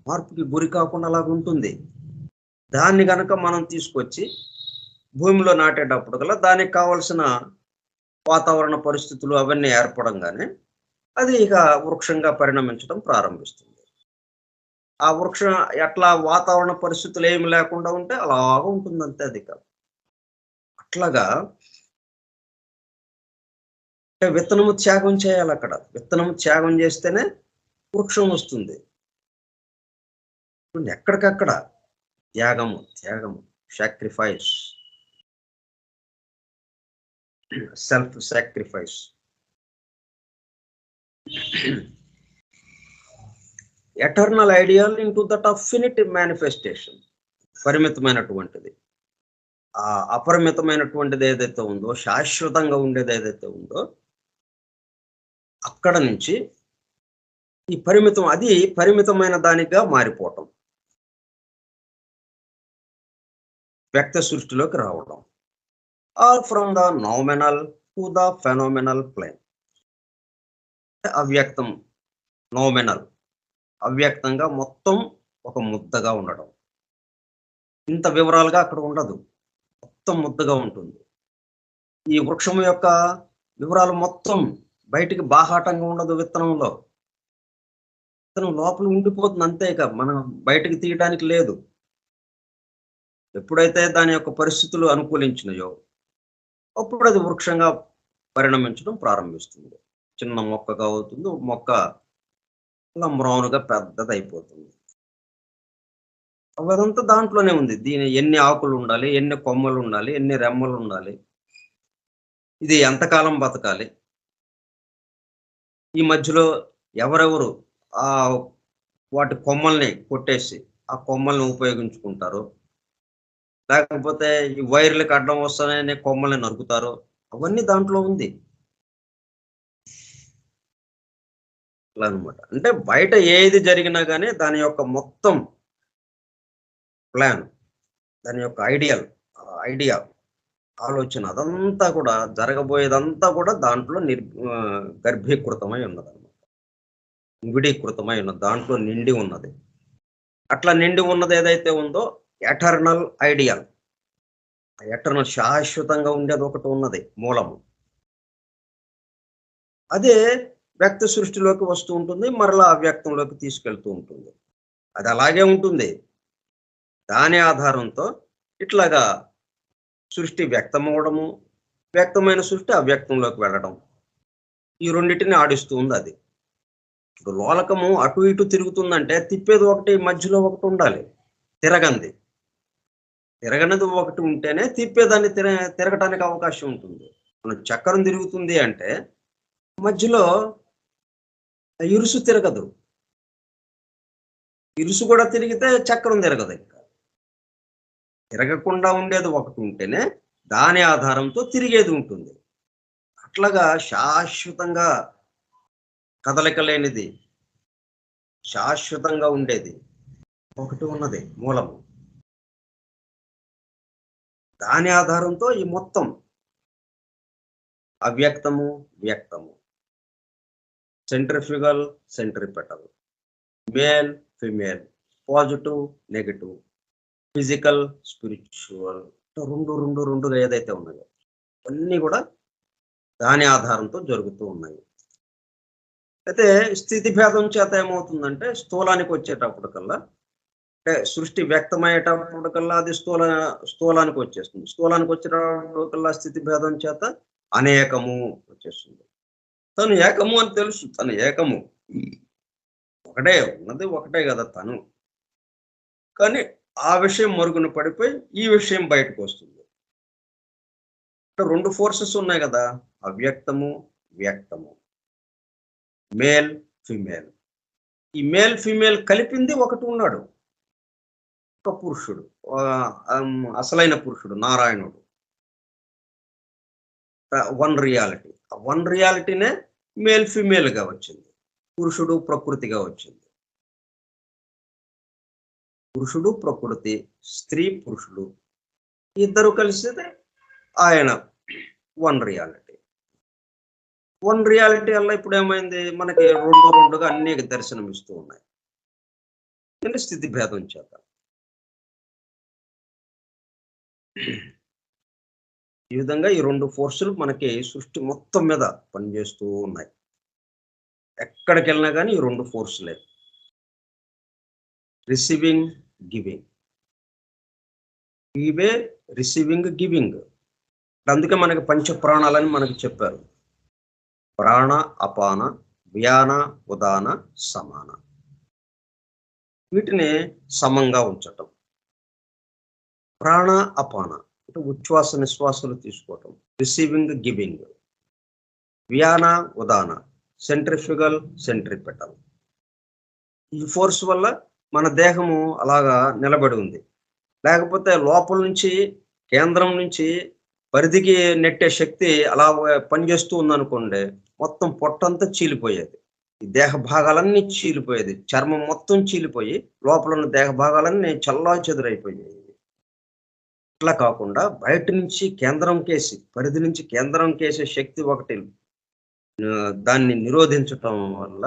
మార్పుకి గురి కాకుండా అలాగ ఉంటుంది. దాన్ని గనక మనం తీసుకొచ్చి భూమిలో నాటేటప్పుడు కల్లా దానికి కావలసిన వాతావరణ పరిస్థితులు అవన్నీ ఏర్పడంగానే అది ఇక వృక్షంగా పరిణమించడం ప్రారంభిస్తుంది. ఆ వృక్షం ఎట్లా వాతావరణ పరిస్థితులు ఏమి లేకుండా ఉంటే అలాగ ఉంటుంది అంతే. అది కాదు అట్లాగా విత్తనము త్యాగం చేయాలి. అక్కడ విత్తనము త్యాగం చేస్తేనే వృక్షం వస్తుంది. ఎక్కడికక్కడ త్యాగము sacrifice, self sacrifice. Eternal ideal into that of finite manifestation. పరిమితమైనటువంటిది, ఆ అపరిమితమైనటువంటిది ఏదైతే ఉందో, శాశ్వతంగా ఉండేది ఏదైతే ఉందో అక్కడ నుంచి ఈ పరిమితమైన దానిగా మారిపోవటం, వ్యక్త సృష్టిలోకి రావడం. Or from the noumenal to the phenomenal plane. అవ్యక్తం, నామినల్, అవ్యక్తంగా మొత్తం ఒక ముద్దగా ఉండడం. ఇంత వివరాలుగా అక్కడ ఉండదు, మొత్తం ముద్దగా ఉంటుంది. ఈ వృక్షం యొక్క వివరాలు మొత్తం బయటికి బాహాటంగా ఉండదు. విత్తనంలో విత్తనం లోపల ఉండిపోతుంది అంతే, ఇక మనం బయటికి తీయడానికి లేదు. ఎప్పుడైతే దాని యొక్క పరిస్థితులు అనుకూలించినాయో అప్పుడు అది వృక్షంగా పరిణమించడం ప్రారంభిస్తుంది. చిన్న మొక్కగా అవుతుంది, మొక్క మ్రౌనుగా పెద్దది అయిపోతుంది. అదంతా దాంట్లోనే ఉంది. దీని ఎన్ని ఆకులు ఉండాలి, ఎన్ని కొమ్మలు ఉండాలి, ఎన్ని రెమ్మలు ఉండాలి, ఇది ఎంతకాలం బతకాలి, ఈ మధ్యలో ఎవరెవరు ఆ వాటి కొమ్మల్ని కొట్టేసి ఆ కొమ్మల్ని ఉపయోగించుకుంటారు, లేకపోతే ఈ వైర్లకు అడ్డం వస్తానని కొమ్మల్ని నరుకుతారు, అవన్నీ దాంట్లో ఉంది అలా అనమాట. అంటే బయట ఏది జరిగినా కానీ దాని యొక్క మొత్తం ప్లాన్, దాని యొక్క ఐడియా ఆలోచన అదంతా కూడా జరగబోయేదంతా కూడా దాంట్లో గర్భీకృతమై ఉన్నదన్నమాట, విడీకృతమై ఉన్నది, దాంట్లో నిండి ఉన్నది. అట్లా నిండి ఉన్నది ఏదైతే ఉందో ఎటర్నల్ ఐడియల్, ఎటర్నల్ శాశ్వతంగా ఉండేది ఒకటి ఉన్నది మూలము. అదే వ్యక్త సృష్టిలోకి వస్తూ ఉంటుంది, మరలా అవ్యక్తంలోకి తీసుకెళ్తూ ఉంటుంది. అది అలాగే ఉంటుంది. దాని ఆధారంతో ఇట్లాగా సృష్టి వ్యక్తమవడము, వ్యక్తమైన సృష్టి అవ్యక్తంలోకి వెళ్ళడం, ఈ రెండింటిని ఆడిస్తూ ఉంది అది. ఇప్పుడు లోలకము అటు ఇటు తిరుగుతుందంటే తిప్పేది ఒకటి, మధ్యలో ఒకటి ఉండాలి, తిరగనిది ఒకటి ఉంటేనే తిప్పేదాన్ని తిరగటానికి అవకాశం ఉంటుంది. మన చక్రం తిరుగుతుంది అంటే మధ్యలో ఇరుసు తిరగదు, ఇరుసు కూడా తిరిగితే చక్రం తిరగదు. ఇంకా తిరగకుండా ఉండేది ఒకటి ఉంటేనే దాని ఆధారంతో తిరిగేది ఉంటుంది. అట్లాగా శాశ్వతంగా కదలిక లేనిది, శాశ్వతంగా ఉండేది ఒకటి ఉన్నది మూలము. దాని ఆధారంతో ఈ మొత్తం అవ్యక్తము, వ్యక్తము, centrifugal, centripetal, male, female, positive, negative, physical, spiritual, రెండుగా ఏదైతే ఉన్నాయో అన్నీ కూడా దాని ఆధారంతో జరుగుతూ ఉన్నాయి. అయితే స్థితి భేదం చేత ఏమవుతుందంటే స్థూలానికి వచ్చేటప్పటికల్లా, అంటే సృష్టి వ్యక్తమయ్యేటప్పటికల్లా అది స్థూలానికి వచ్చేస్తుంది. స్థూలానికి వచ్చేటప్పటికల్లా స్థితి భేదం చేత అనేకము వచ్చేస్తుంది. తను ఏకము అని తెలుసు, తను ఏకము, ఒకటే ఉన్నది, ఒకటే కదా తను. కానీ ఆ విషయం మరుగున పడిపోయి ఈ విషయం బయటకు వస్తుంది. రెండు ఫోర్సెస్ ఉన్నాయి కదా, అవ్యక్తము, వ్యక్తము, మేల్, ఫిమేల్. ఈ మేల్ ఫిమేల్ కలిపింది ఒకటి ఉన్నాడు, ఒక పురుషుడు, అసలైన పురుషుడు నారాయణుడు. వన్ రియాలిటీ, వన్ రియాలిటీనే మేల్ ఫిమేల్ గా వచ్చింది, పురుషుడు ప్రకృతిగా వచ్చింది. పురుషుడు ప్రకృతి, స్త్రీ పురుషుడు ఇద్దరు కలిసి ఆయన వన్ రియాలిటీ. వన్ రియాలిటీ వల్ల ఇప్పుడు ఏమైంది, మనకి రెండుగా అన్ని దర్శనం ఇస్తూ ఉన్నాయి. అంటే స్థితి భేదం చేత. ఈ విధంగా ఈ రెండు ఫోర్సులు మనకి సృష్టి మొత్తం మీద పనిచేస్తూ ఉన్నాయి. ఎక్కడికి వెళ్ళినా కానీ ఈ రెండు ఫోర్సులే, రిసీవింగ్, గివింగ్. ఇవే రిసీవింగ్, గివింగ్. అందుకే మనకి పంచ ప్రాణాలని మనకి చెప్పారు. ప్రాణ, అపాన, వ్యాన, ఉదాన, సమాన. వీటిని సమంగా ఉంచటం. ప్రాణ, అపాన అంటే ఉచ్ఛ్వాస నిశ్వాసాలు తీసుకోవటం, రిసీవింగ్, గివింగ్. వ్యాన, ఉదాన, సెంట్రిఫ్యూగల్, సెంట్రిపెటల్. ఈ ఫోర్స్ వల్ల మన దేహము అలాగా నిలబడి ఉంది. లేకపోతే లోపల నుంచి, కేంద్రం నుంచి పరిధికి నెట్టే శక్తి అలా పనిచేస్తూ ఉందనుకోండి, మొత్తం పొట్టంతా చీలిపోయేది, ఈ దేహ భాగాలన్నీ చీలిపోయేది, చర్మం మొత్తం చీలిపోయి లోపల ఉన్న దేహ భాగాలన్నీ చల్లా చెదురైపోయాయి. ఇట్లా కాకుండా బయట నుంచి కేంద్రం కేసి, పరిధి నుంచి కేంద్రం కేసే శక్తి ఒకటి దాన్ని నిరోధించటం వల్ల,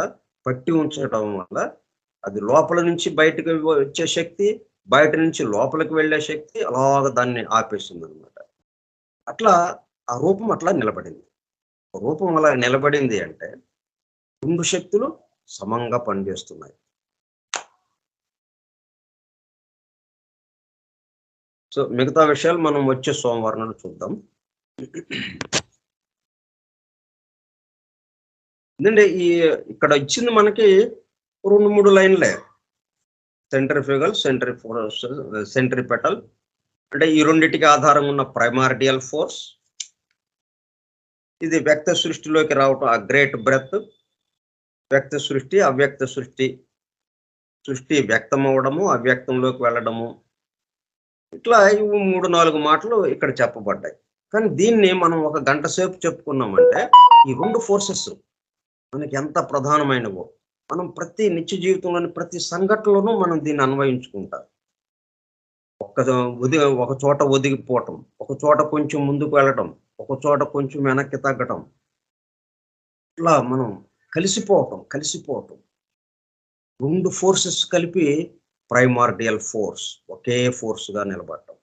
పట్టి ఉంచటం వల్ల, అది లోపల నుంచి బయటకు వచ్చే శక్తి, బయట నుంచి లోపలికి వెళ్ళే శక్తి అలాగ దాన్ని ఆపేస్తుంది అనమాట. అట్లా ఆ రూపం అట్లా నిలబడింది. రూపం అలా నిలబడింది అంటే రెండు శక్తులు సమంగా పనిచేస్తున్నాయి. సో మిగతా విషయాలు మనం వచ్చే సోమవారం చూద్దాం. ఎందుకంటే ఈ ఇక్కడ ఇచ్చింది మనకి 2-3 లైన్లే. సెంట్రిఫ్యూగల్, సెంట్రిపెటల్ అంటే ఈ రెండింటికి ఆధారంగా ఉన్న ప్రైమార్డియల్ ఫోర్స్. ఇది వ్యక్త సృష్టిలోకి రావటం, ఆ గ్రేట్ బ్రెత్. వ్యక్త సృష్టి, అవ్యక్త సృష్టి, సృష్టి వ్యక్తం అవ్వడము, అవ్యక్తంలోకి వెళ్ళడము. ఇట్లా 3-4 మాటలు ఇక్కడ చెప్పబడ్డాయి. కానీ దీన్ని మనం 1 గంట సేపు చెప్పుకున్నామంటే ఈ రెండు ఫోర్సెస్ మనకి ఎంత ప్రధానమైనవో మనం ప్రతి నిత్య జీవితంలోని ప్రతి సంఘటనలోనూ మనం దీన్ని అన్వయించుకుంటాం. ఒక చోట ఒదిగిపోవటం, ఒక చోట కొంచెం ముందుకు వెళ్ళటం, ఒక చోట కొంచెం వెనక్కి తగ్గటం, ఇట్లా మనం కలిసిపోవటం. రెండు ఫోర్సెస్ కలిపి ప్రైమార్డియల్ ఫోర్స్, ఒకే ఫోర్స్ గా నిలబడటం.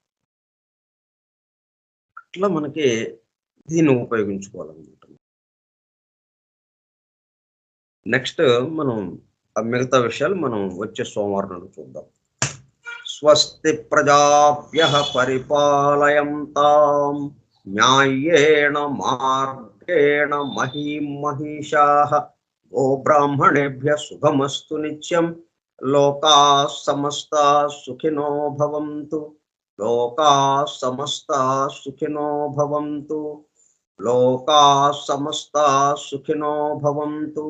అట్లా మనకి దీన్ని ఉపయోగించుకోవాలన్నమాట. నెక్స్ట్ మనం మిగతా విషయాలు మనం వచ్చే సోమవారం చూద్దాం. స్వస్తి ప్రజాభ్యః పరిపాలయంతాం న్యాయేణ మార్గేణ మహీం మహిషాః గోబ్రాహ్మణేభ్యః శుభమస్తు నిత్యం. లోకాః సమస్తాః సుఖినో భవంతు. లోకాః సమస్తాః సుఖినో భవంతు. లోకాః సమస్తాః సుఖినో భవంతు.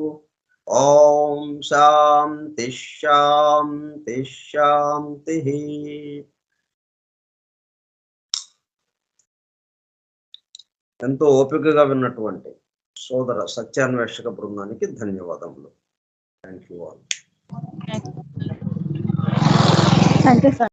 ఓం శాంతి శాంతి శాంతి. ఎంతో ఓపికగా విన్నటువంటి సోదర సత్యాన్వేషక బృందానికి ధన్యవాదములు. Thank you all. Thank you sir.